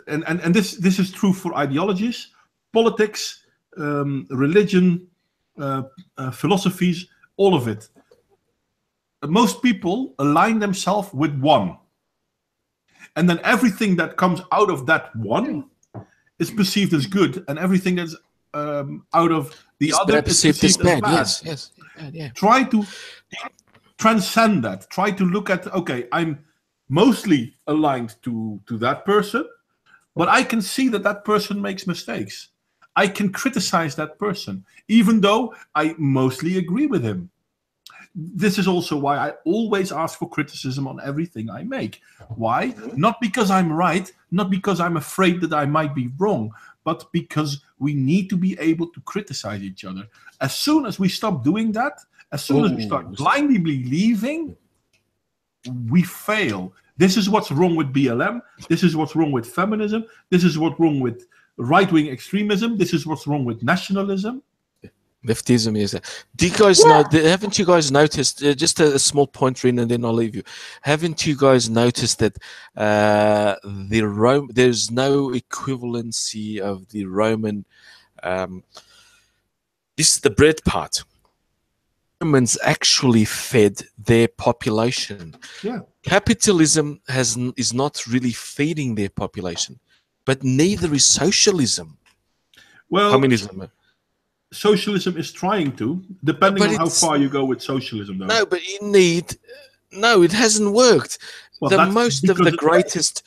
and this is true for ideologies, politics, religion, philosophies, all of it. Most people align themselves with one, and then everything that comes out of that one is perceived as good, and everything that's out of the other is perceived as bad. Yes. Try to transcend that. Try to look at, okay, I'm mostly aligned to that person, but I can see that person makes mistakes. I can criticize that person, even though I mostly agree with him. This is also why I always ask for criticism on everything I make. Why? Not because I'm right, not because I'm afraid that I might be wrong, but because we need to be able to criticize each other. As soon as we stop doing that, as soon as we start blindly believing, we fail. This is what's wrong with BLM. This is what's wrong with feminism. This is what's wrong with right-wing extremism. This is what's wrong with nationalism. Leftism is that. Do you guys know? Haven't you guys noticed? Just a small point, Rin, and then I'll leave you. Haven't you guys noticed that there's no equivalency of the Roman? This is the bread part. Romans actually fed their population. Yeah. Capitalism is not really feeding their population, but neither is socialism. Well, communism. Socialism is trying to, depending on how far you go with socialism, though. No, but you need. No, it hasn't worked. All of the greatest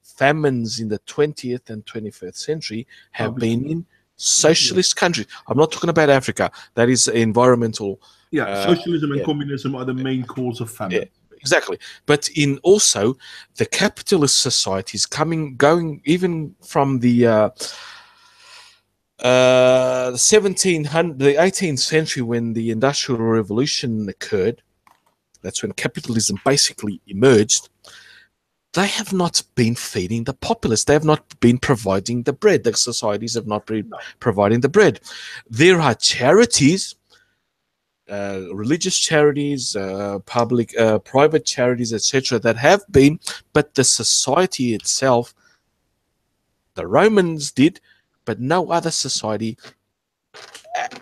famines in the 20th and 21st century have been in socialist countries. I'm not talking about Africa. That is environmental. Socialism and communism are the main cause of famine. Yeah, exactly. But in also the capitalist societies going even from the 18th century, when the Industrial Revolution occurred, that's when capitalism basically emerged. They have not been feeding the populace. They have not been providing the bread. The societies have not been providing the bread. There are charities, religious charities, private charities, etc., that have been, but the society itself, the Romans did, but no other society,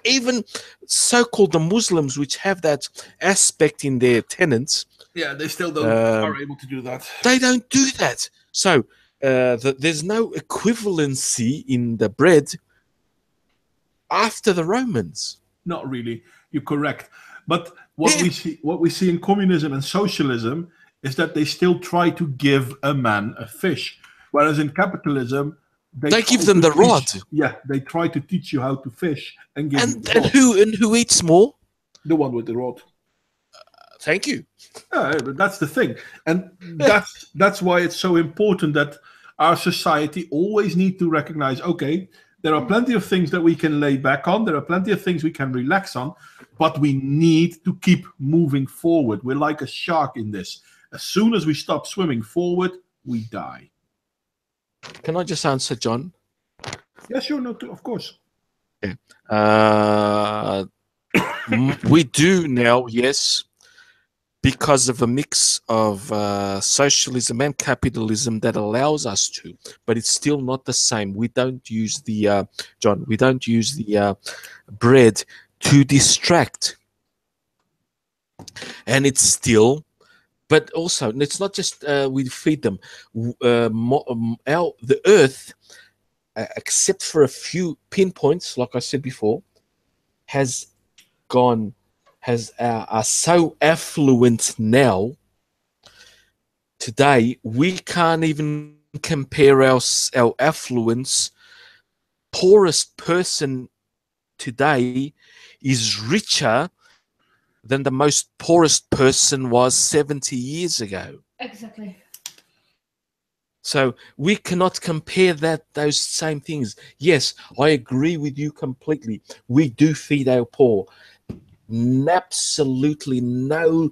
even so-called the Muslims, which have that aspect in their tenets. Yeah, they still are able to do that. They don't do that. So there's no equivalency in the bread after the Romans. Not really. You're correct. But what we see in communism and socialism is that they still try to give a man a fish, whereas in capitalism, they give them the rod. Yeah, they try to teach you how to fish and give. And who eats more? The one with the rod. Thank you. But that's the thing, and that's why it's so important that our society always need to recognize. Okay, there are plenty of things that we can lay back on. There are plenty of things we can relax on, but we need to keep moving forward. We're like a shark in this. As soon as we stop swimming forward, we die. Can I just answer, John? Yeah, sure. No, of course. Yeah. We do now, yes, because of a mix of socialism and capitalism that allows us to, but it's still not the same. We don't use the John. We don't use the bread to distract, and it's still. But also, it's not just we feed them. The earth, except for a few pinpoints, like I said before, are so affluent now. Today, we can't even compare our affluence. Poorest person today is richer than the most poorest person was 70 years ago. Exactly. So we cannot compare those same things. Yes, I agree with you completely. We do feed our poor. Absolutely no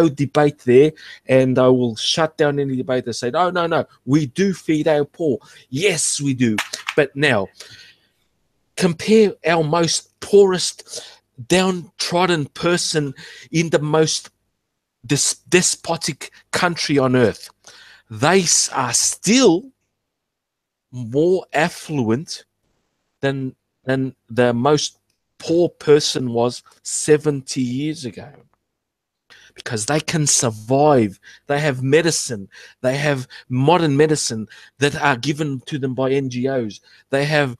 debate there, and I will shut down any debate that say no, we do feed our poor. Yes, we do. But now compare our most poorest, downtrodden person in the most despotic country on earth. They are still more affluent than the most poor person was 70 years ago, because they can survive. They have medicine. They have modern medicine that are given to them by NGOs. They have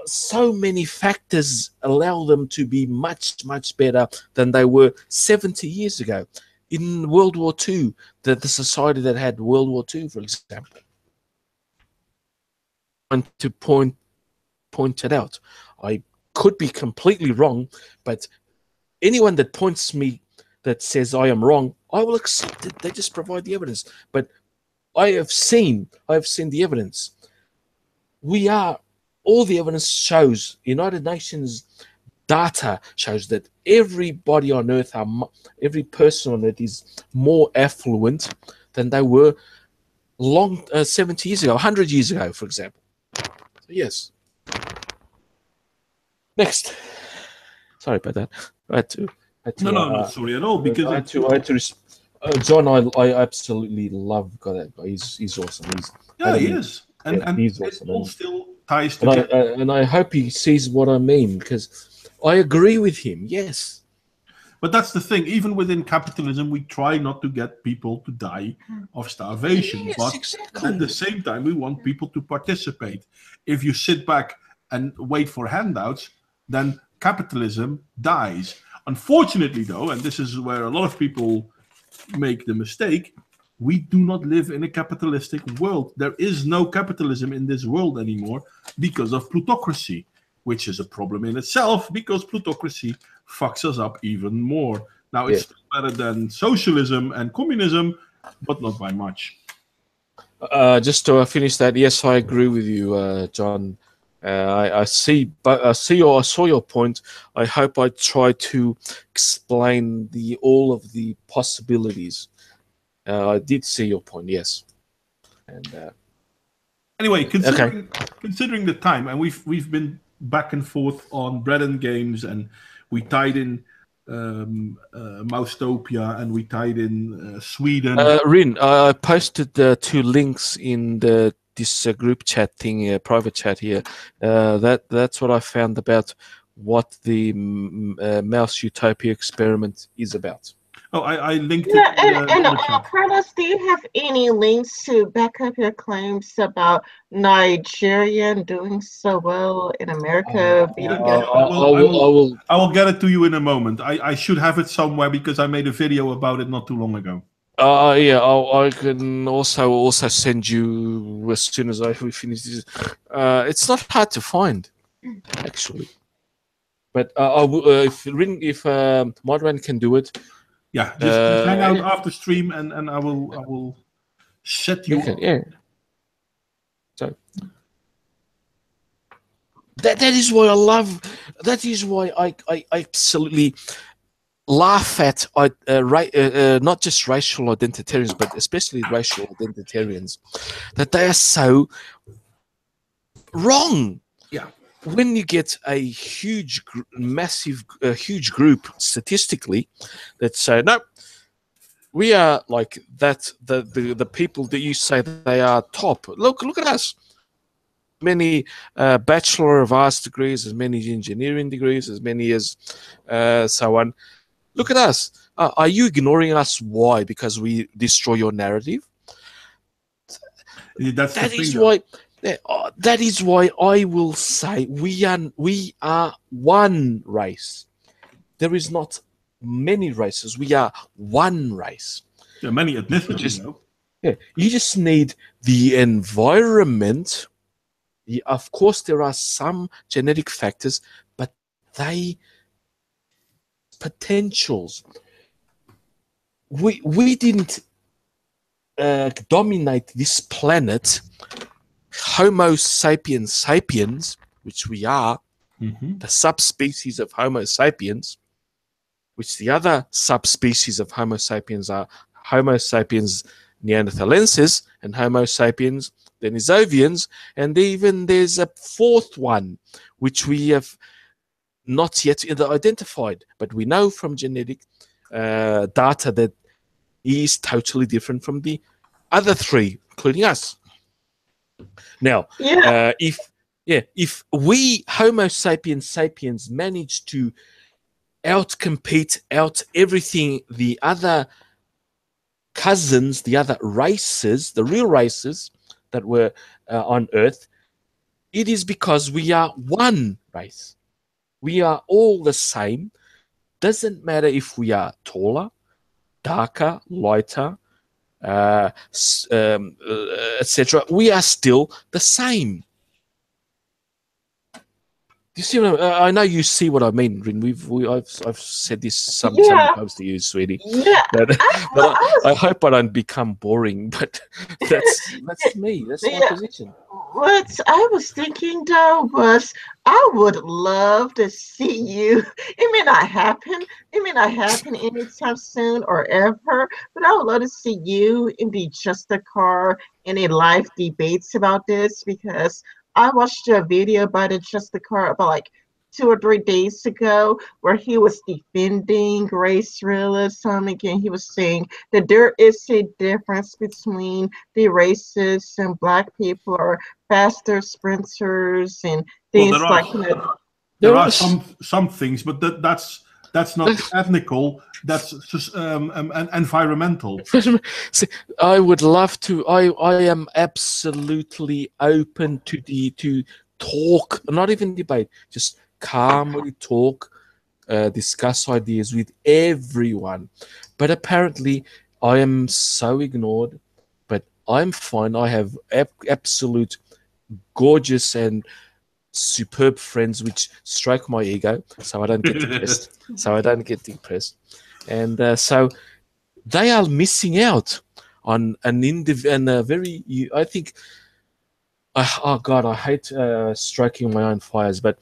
so many factors allow them to be much better than they were 70 years ago. In World War II, the society that had World War II, for example, and to point it out. I could be completely wrong, but anyone that points me that says I am wrong, I will accept it. They just provide the evidence. But I have seen the evidence. All the evidence shows, United Nations data shows that everybody on earth, every person on earth is more affluent than they were 70 years ago, 100 years ago, for example. So yes. Next. Sorry about that. I had to No, not sorry at all, because I had to John, I absolutely love that guy. He's awesome. He is, and he's it awesome. all still ties And together. I hope he sees what I mean, because I agree with him. Yes, but that's the thing. Even within capitalism, we try not to get people to die of starvation. Yes, but exactly. at the same time, we want people to participate. If you sit back and wait for handouts, then capitalism dies. Unfortunately, though, and this is where a lot of people make the mistake, we do not live in a capitalistic world. There is no capitalism in this world anymore because of plutocracy, which is a problem in itself, because plutocracy fucks us up even more. Now, it's still better than socialism and communism, but not by much. Just to finish that, yes, I agree with you, John. I saw your point. I hope I try to explain all of the possibilities. I did see your point, yes. And anyway, considering the time, and we've been back and forth on bread and games, and we tied in Moustopia, and we tied in Sweden. Rin, I posted 2 links in this group chat thing, private chat here. That's what I found about what the Mouse Utopia experiment is about. Oh, I linked it. Yeah, in the chat. Carlos, do you have any links to back up your claims about Nigeria doing so well in America, beating Yeah, their I will get it to you in a moment. I should have it somewhere because I made a video about it not too long ago. Yeah, I can also send you as soon as we finish this. It's not hard to find, actually. But if Modwain can do it, yeah, just hang out after stream, and I will set you up. Yeah. So that is why I love. That is why I absolutely laugh at not just racial identitarians, but especially racial identitarians, that they are so wrong. Yeah. When you get a huge group statistically that say no, we are like that. The people that you say that they are top. Look at us. Many Bachelor of Arts degrees, as many engineering degrees, as many as so on. Look at us. Are you ignoring us? Why? Because we destroy your narrative? That is why I will say we are one race. There is not many races. We are one race. There are many ethnicities, though. Yeah, you just need the environment. Of course, there are some genetic factors, but they potentials. We didn't dominate this planet, Homo sapiens sapiens, which we are, the subspecies of Homo sapiens, which the other subspecies of Homo sapiens are Homo sapiens neanderthalensis and Homo sapiens denisovians, and even there's a fourth one, which we have not yet identified, but we know from genetic data that he is totally different from the other three, including us. Now, if we Homo sapiens sapiens manage to outcompete out everything the other cousins, the other races, the real races that were on Earth, it is because we are one race. We are all the same. Doesn't matter if we are taller, darker, lighter, etc. We are still the same. Do you see what I know? You see what I mean, Rin. I've said this so many times to you, sweetie. Yeah. I hope I don't become boring, but that's me. That's my position. What I was thinking though was I would love to see you. It may not happen. It may not happen anytime soon or ever, but I would love to see you in the Just a Car in a live debates about this, because I watched a video about it Just a Car about like 2 or 3 days ago where he was defending race realism. Again, he was saying that there is a difference between the races, and black people are faster sprinters and things there are some things, but that's not ethnical. That's just environmental. See, I would love to. I am absolutely open to talk, not even debate, just calmly talk, discuss ideas with everyone. But apparently, I am so ignored. But I'm fine. I have absolute gorgeous and superb friends which strike my ego, so I don't get depressed. And so they are missing out on an very. I think. Oh God, I hate striking my own fires, but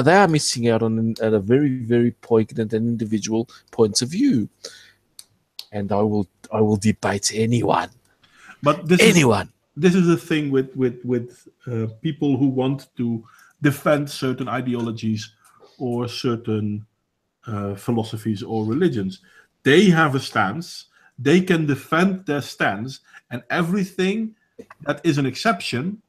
they are missing out on a very, very poignant and individual points of view. And I will debate anyone. But this is the thing with people who want to defend certain ideologies or certain philosophies or religions. They have a stance. They can defend their stance, and everything that is an exception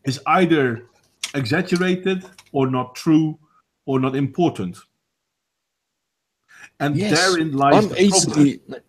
is either exaggerated or not true or not important. And therein lies the problem.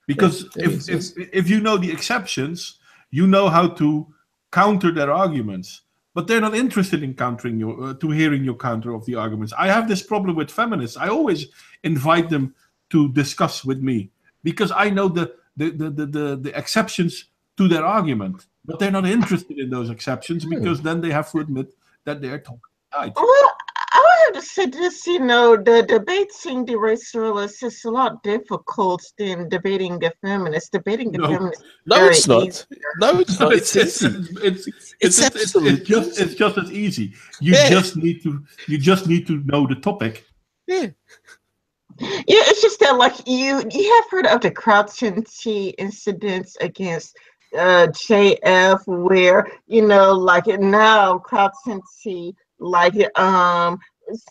Because if you know the exceptions, you know how to counter their arguments. But they're not interested in countering to hearing your counter of the arguments. I have this problem with feminists. I always invite them to discuss with me because I know the exceptions to their argument. But they're not interested in those exceptions because then they have to admit that they're talking right. Well, I would have to say this, the debating the race realists is a lot difficult than debating the feminists. Debating the feminists it's not. No, it's not. It's easy. It's just as easy. You just need to know the topic. Yeah. Yeah, it's just that like you have heard of the Crouton T incidents against JF, where like now Crouton T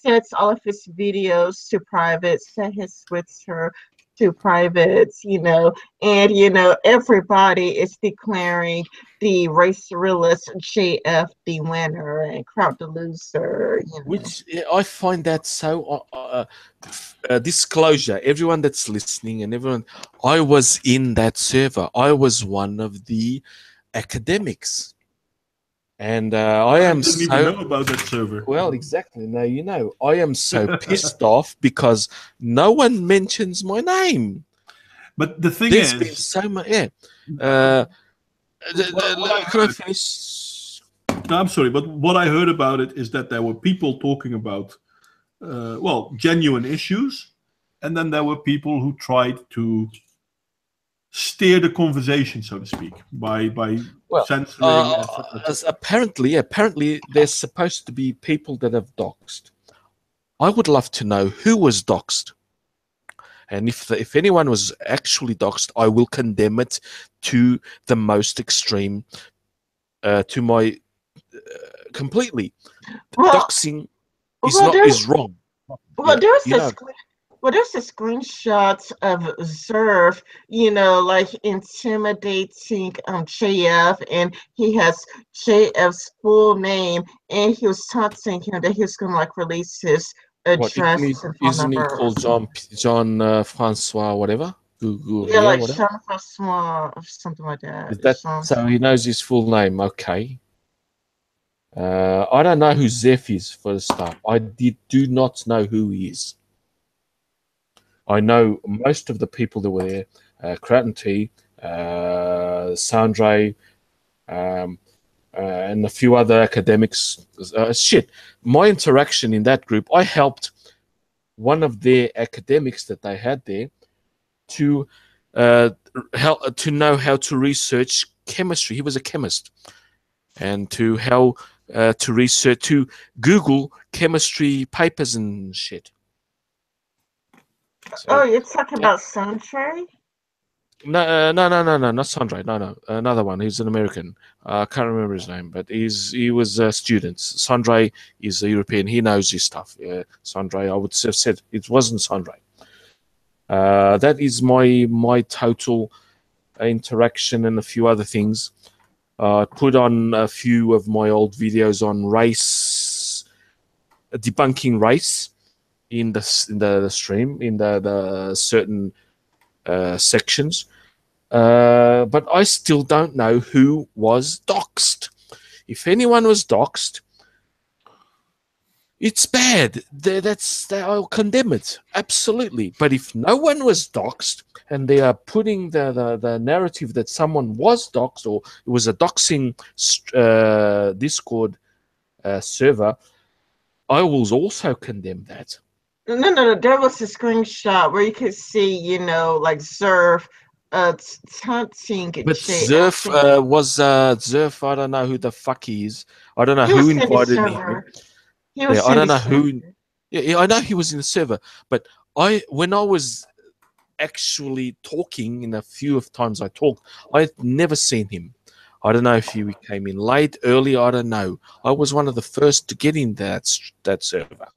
sets all of his videos to private, set his Twitter to private, and everybody is declaring the race realist JF the winner and Crowd the loser. Which I find that so disclosure. Everyone that's listening and everyone, I was in that server. I was one of the academics. And I didn't even know about that server. Well, exactly. Now you know. I am so pissed off because no one mentions my name. But the thing There's been so much. Yeah. Can I finish? No, I'm sorry, but what I heard about it is that there were people talking about, genuine issues, and then there were people who tried to steer the conversation, so to speak, by Well, censoring, etc. apparently, there's supposed to be people that have doxed. I would love to know who was doxed, and if anyone was actually doxed, I will condemn it to the most extreme, to my completely. Well, Doxing well, is wrong. well, there's You know, there's a screenshot of Zerf, like intimidating JF, and he has JF's full name, and he was taunting him that he was gonna like release his what address and phone isn't he number. called John Francois whatever? Yeah, like Whatever. Sean Francois or something like that. Is that so? He knows his full name. Okay. I don't know who Zeph is for the start. I do not know who he is. I know most of the people that were there, Cratton T, Sandre, and a few other academics. My interaction in that group, I helped one of their academics that they had there to help to know how to research chemistry. He was a chemist, and to research, to Google chemistry papers and shit. So, you're talking about Suntrey? No, not Sandre. No, another one. He's an American. I can't remember his name, but he was a student. Sandre is a European. He knows his stuff. Sandre, I would have said it wasn't Sandre. That is my total interaction and a few other things. Put on a few of my old videos on race, debunking race in the stream, in the certain sections. But I still don't know who was doxed. If anyone was doxed, it's bad. I'll condemn it, absolutely. But if no one was doxed and they are putting the narrative that someone was doxed or it was a doxing Discord server, I will also condemn that. No. There was a screenshot where you could see, like Zerf taunting. But Zerf was Zerf. I don't know who the fuck he is. I don't know who invited me. I don't know who. Yeah, I know he was in the server, but when I was actually talking, in a few of times I talked, I'd never seen him. I don't know if he came in late, early. I don't know. I was one of the first to get in that server.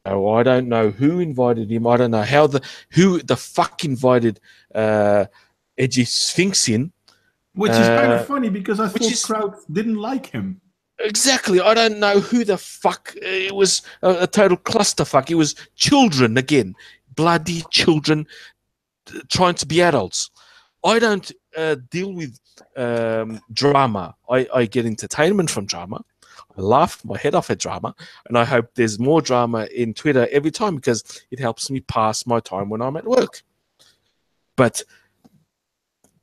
So I don't know who invited him. I don't know who the fuck invited Edgy Sphinx in. Which is kind of funny because I thought crowd didn't like him. Exactly. I don't know who the fuck. It was a total clusterfuck. It was children again. Bloody children trying to be adults. I don't deal with drama. I get entertainment from drama. I laugh my head off at drama, and I hope there's more drama in Twitter every time because it helps me pass my time when I'm at work. But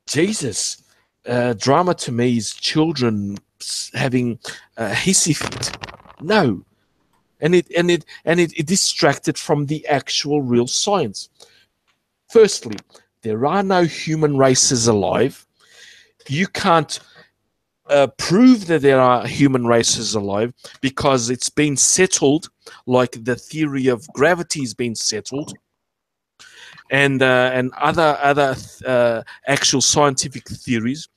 Jesus, drama to me is children having a hissy fit. No, and it distracted from the actual real science. Firstly, there are no human races alive. You can't prove that there are human races alive because it's been settled, like the theory of gravity has been settled, and other actual scientific theories.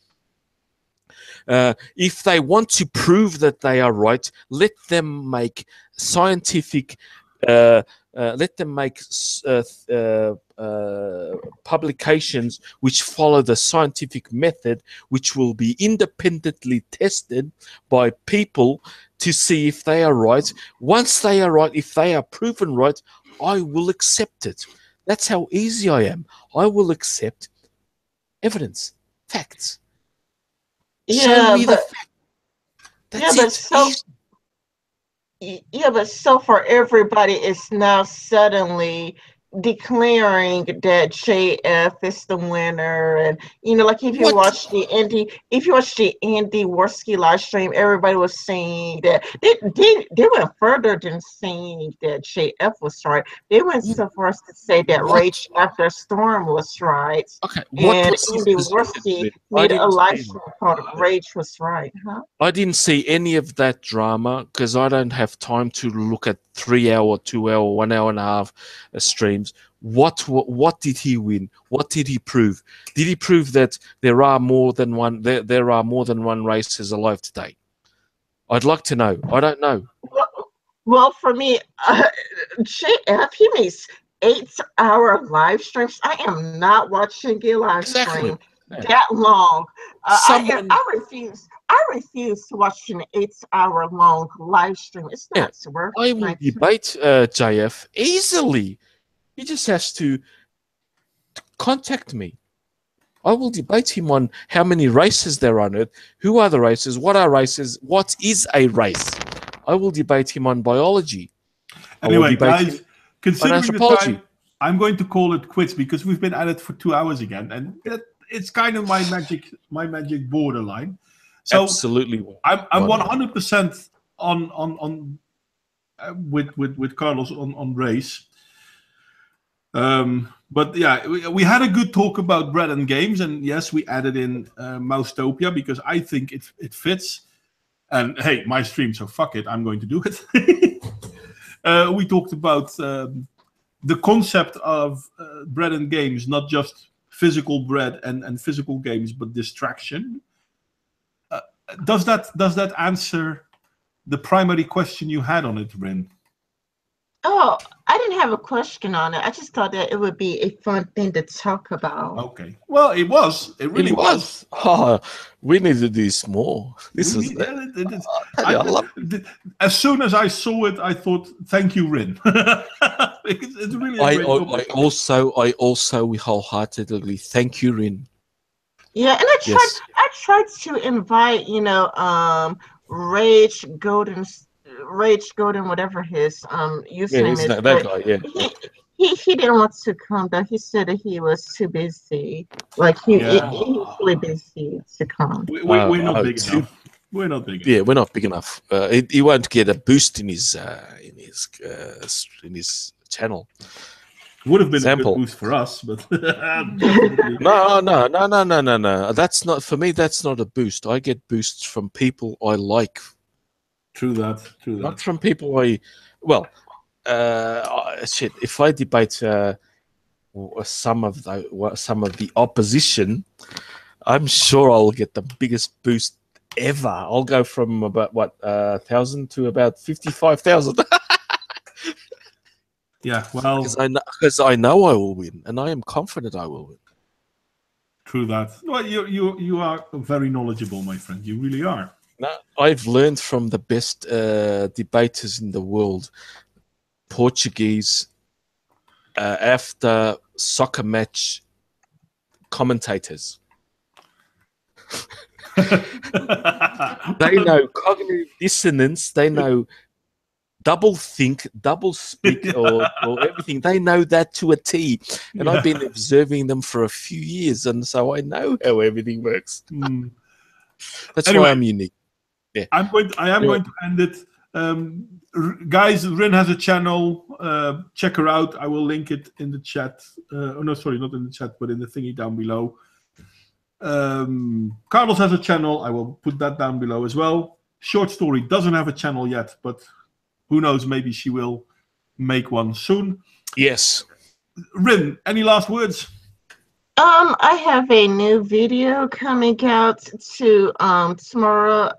If they want to prove that they are right, let them make scientific. Let them make publications which follow the scientific method, which will be independently tested by people to see if they are right. Once they are right, if they are proven right, I will accept it. That's how easy I am. I will accept evidence, facts. Show me the fact. That's it. Yeah, but so for everybody, it's now suddenly declaring that JF is the winner, and like if you watch the Andy Worski live stream, everybody was saying that they went further than saying that JF was right. They went so far as to say that Rage After Storm was right. Okay, and was his Andy position, Worski Rin? made a live stream called Rage was right, huh? I didn't see any of that drama because I don't have time to look at 3 hour, 2 hour, 1 hour and a half streams. What did he win? What did he prove? Did he prove that there are more than one races alive today? I'd like to know. I don't know. Well, for me, JF, he makes 8-hour live streams. I am not watching a live stream that long. I refuse. I refuse to watch an 8-hour long live stream. It's not worth it. I will debate JF easily. He just has to contact me. I will debate him on how many races there are on it, who are the races, what are races, what is a race. I will debate him on biology. Anyway, guys, considering the time, I'm going to call it quits because we've been at it for 2 hours again, and it's kind of my magic borderline. So absolutely, I'm 100% on with Carlos on race. But yeah, we had a good talk about bread and games, and yes, we added in Moustopia because I think it fits. And hey, my stream, so fuck it, I'm going to do it. We talked about the concept of bread and games, not just physical bread and physical games, but distraction. Does that answer the primary question you had on it, Rin? Oh, I didn't have a question on it. I just thought that it would be a fun thing to talk about. Okay. Well, it was. It really was. Oh, we need to do this more. This is. As soon as I saw it, I thought, "Thank you, Rin." It's really. A great I also wholeheartedly thank you, Rin. Yeah, and I tried to invite, Rage Golden, whatever his username is. That guy, yeah. He didn't want to come though. He said that he was too busy. Like he's really busy to come. We're not big enough. We're not big enough. Yeah, we're not big enough. He won't get a boost in his channel. Would have been a good boost for us, but no. That's not for me. That's not a boost. I get boosts from people I like. True that. Not from people I. Well, shit. If I debate some of the opposition, I'm sure I'll get the biggest boost ever. I'll go from about 1,000 to about 55,000. Yeah, well, because I know I will win, and I am confident I will win. True that. Well, you are very knowledgeable, my friend. You really are. No, I've learned from the best debaters in the world, Portuguese, after soccer match commentators. They know cognitive dissonance. They know double think, double speak, or everything. They know that to a T. And I've been observing them for a few years, and so I know how everything works. That's why I'm unique. Yeah. I am going to end it. Guys, Rin has a channel. Check her out. I will link it in the chat. Oh no, sorry, not in the chat, but in the thingy down below. Carlos has a channel. I will put that down below as well. Short Story doesn't have a channel yet, but who knows? Maybe she will make one soon. Yes. Rin, any last words? I have a new video coming out to tomorrow.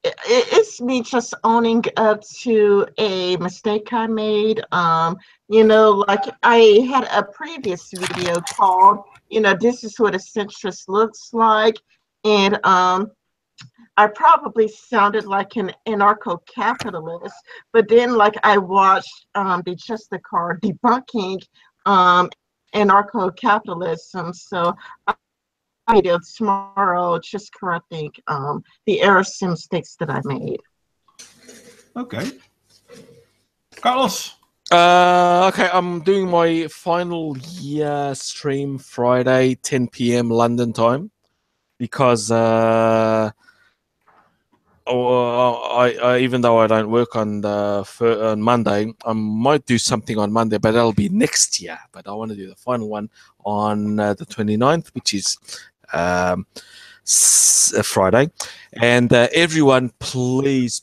It's me just owning up to a mistake I made. Like I had a previous video called, this is what a centrist looks like, and I probably sounded like an anarcho-capitalist, but then like I watched the Just the Car debunking anarcho-capitalism, so I do tomorrow just correcting the errors and mistakes that I made. Okay. Carlos? Okay, I'm doing my final year stream Friday, 10 p.m. London time, because I even though I don't work on on Monday, I might do something on Monday, but that'll be next year. But I want to do the final one on the 29th, which is Friday. And everyone, please.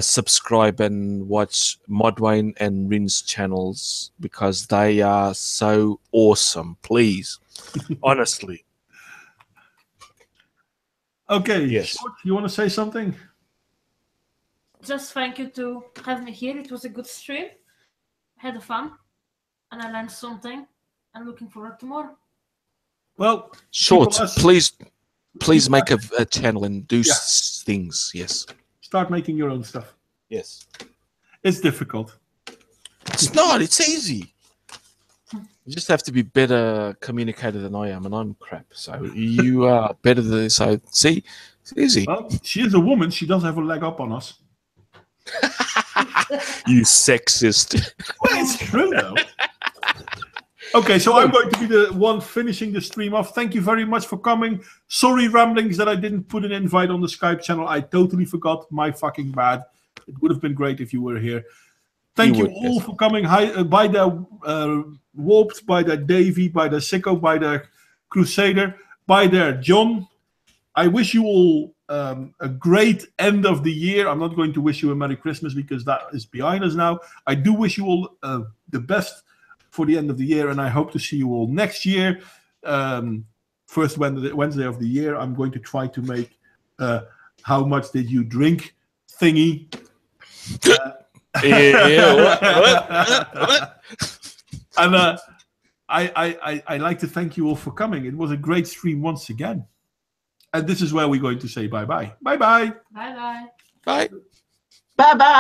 Subscribe and watch Modwain and Rin's channels, because they are so awesome. Please, honestly. Okay, Yes. Short, you want to say something? Just thank you to have me here. It was a good stream. I had fun, and I learned something. I'm looking forward to more. Well, Short, people please make a channel and do Yeah. things. Yes. start making your own stuff. Yes. It's difficult. It's not. It's easy. You just have to be better communicator than I am, and I'm crap. So you are better than. So see, it's easy. Well, she is a woman. She does have a leg up on us. You sexist. Well, it's true, though. Okay, so I'm going to be the one finishing the stream off. Thank you very much for coming. Sorry, ramblings, that I didn't put an invite on the Skype channel. I totally forgot. My fucking bad. It would have been great if you were here. Thank you all for coming. Hi, by the Warped, by the Davy, by the Sicko, by the Crusader, by the John. I wish you all a great end of the year. I'm not going to wish you a Merry Christmas because that is behind us now. I do wish you all the best for the end of the year, and I hope to see you all next year. First Wednesday of the year, I'm going to try to make how much did you drink thingy. What? And I like to thank you all for coming. It was a great stream once again. And this is where we're going to say bye-bye. Bye-bye. Bye bye. Bye. Bye bye.